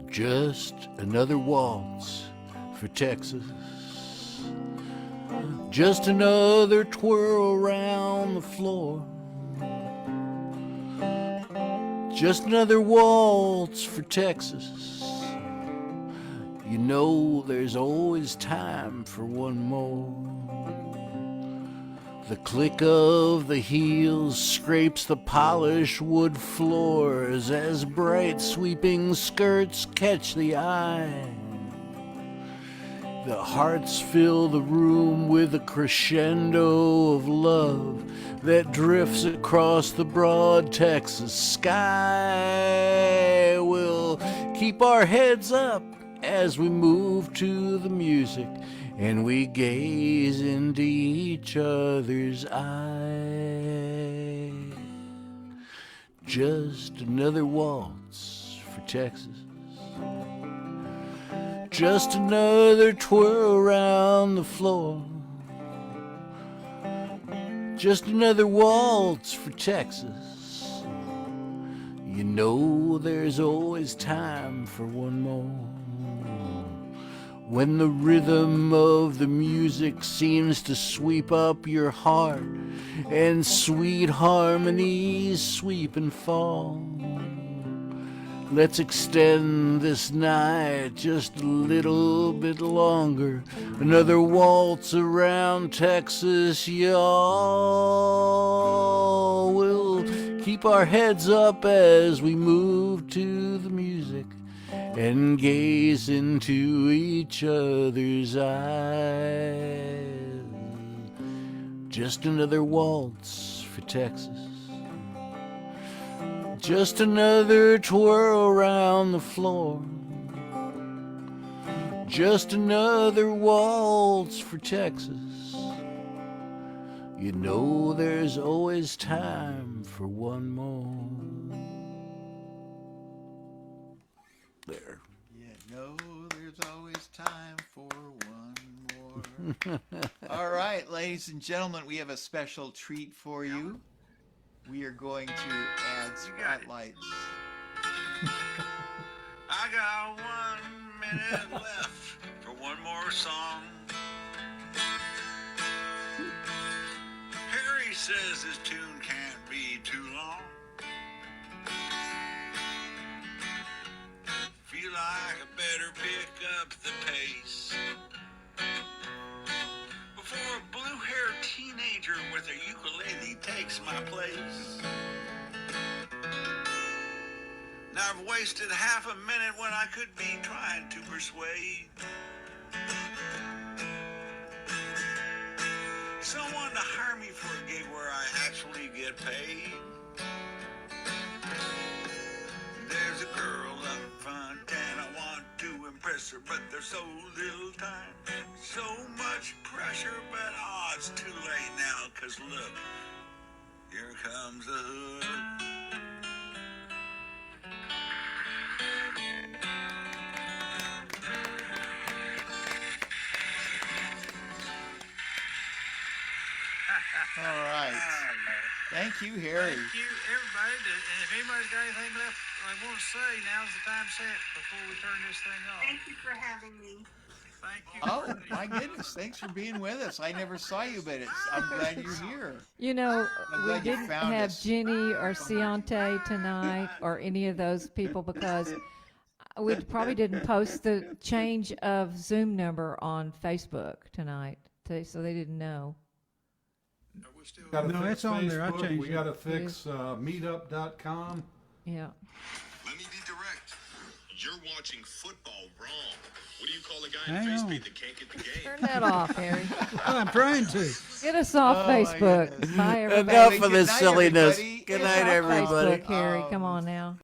Speaker 2: Just another waltz for Texas. Just another twirl around the floor. Just another waltz for Texas. You know there's always time for one more. The click of the heels scrapes the polished wood floors as bright sweeping skirts catch the eye. The hearts fill the room with a crescendo of love that drifts across the broad Texas sky. We'll keep our heads up as we move to the music and we gaze into each other's eyes. Just another waltz for Texas. Just another twirl around the floor. Just another waltz for Texas. You know there's always time for one more. When the rhythm of the music seems to sweep up your heart and sweet harmonies sweep and fall, let's extend this night just a little bit longer. Another waltz around Texas, y'all. We'll keep our heads up as we move to the music and gaze into each other's eyes. Just another waltz for Texas. Just another twirl around the floor. Just another waltz for Texas. You know there's always time for one more. There.
Speaker 3: You know there's always time for one more. All right, ladies and gentlemen, we have a special treat for you. We are going to add spotlights.
Speaker 1: I got 1 minute left for one more song. Harry says his tune can't be too long. Feel like I better pick up the pace before a blue-haired teenager with a ukulele takes my place. Now I've wasted half a minute when I could be trying to persuade someone to hire me for a gig where I actually get paid. There's a girl up front and I want to impress her, but there's so little time, so much pressure, but oh, it's too late now, 'cause look, here comes the hook.
Speaker 3: All right. Thank you, Harry.
Speaker 7: Thank you, everybody. And if anybody's got anything left they want to say, now's the time set before we turn this thing off.
Speaker 8: Thank you for having me.
Speaker 7: Thank you.
Speaker 3: Oh, my goodness. Thanks for being with us. I never saw you, but I'm glad you're here.
Speaker 6: You know,
Speaker 3: I'm
Speaker 6: we
Speaker 3: glad you
Speaker 6: didn't
Speaker 3: found
Speaker 6: have
Speaker 3: us.
Speaker 6: Jenny or Ciante tonight or any of those people because we probably didn't post the change of Zoom number on Facebook tonight, so they didn't know.
Speaker 7: We
Speaker 4: Gotta
Speaker 5: No,
Speaker 4: fix
Speaker 5: it's on there. I
Speaker 4: Facebook.
Speaker 5: changed
Speaker 4: We
Speaker 5: it.
Speaker 4: got to fix meetup.com.
Speaker 6: Yeah.
Speaker 8: Let me be direct. You're watching football wrong. What do you call a guy
Speaker 5: Hang
Speaker 8: in face
Speaker 5: on.
Speaker 8: paint that can't get the game?
Speaker 6: Turn that off, Harry.
Speaker 5: I'm trying to.
Speaker 6: Get us off
Speaker 3: Oh, my
Speaker 6: Facebook.
Speaker 3: goodness.
Speaker 6: Bye, everybody.
Speaker 2: Enough of
Speaker 3: Good
Speaker 2: this
Speaker 3: night,
Speaker 2: silliness.
Speaker 3: everybody.
Speaker 2: Good
Speaker 6: Get us
Speaker 2: night,
Speaker 6: off
Speaker 2: everybody.
Speaker 6: Facebook, Harry. Come on now.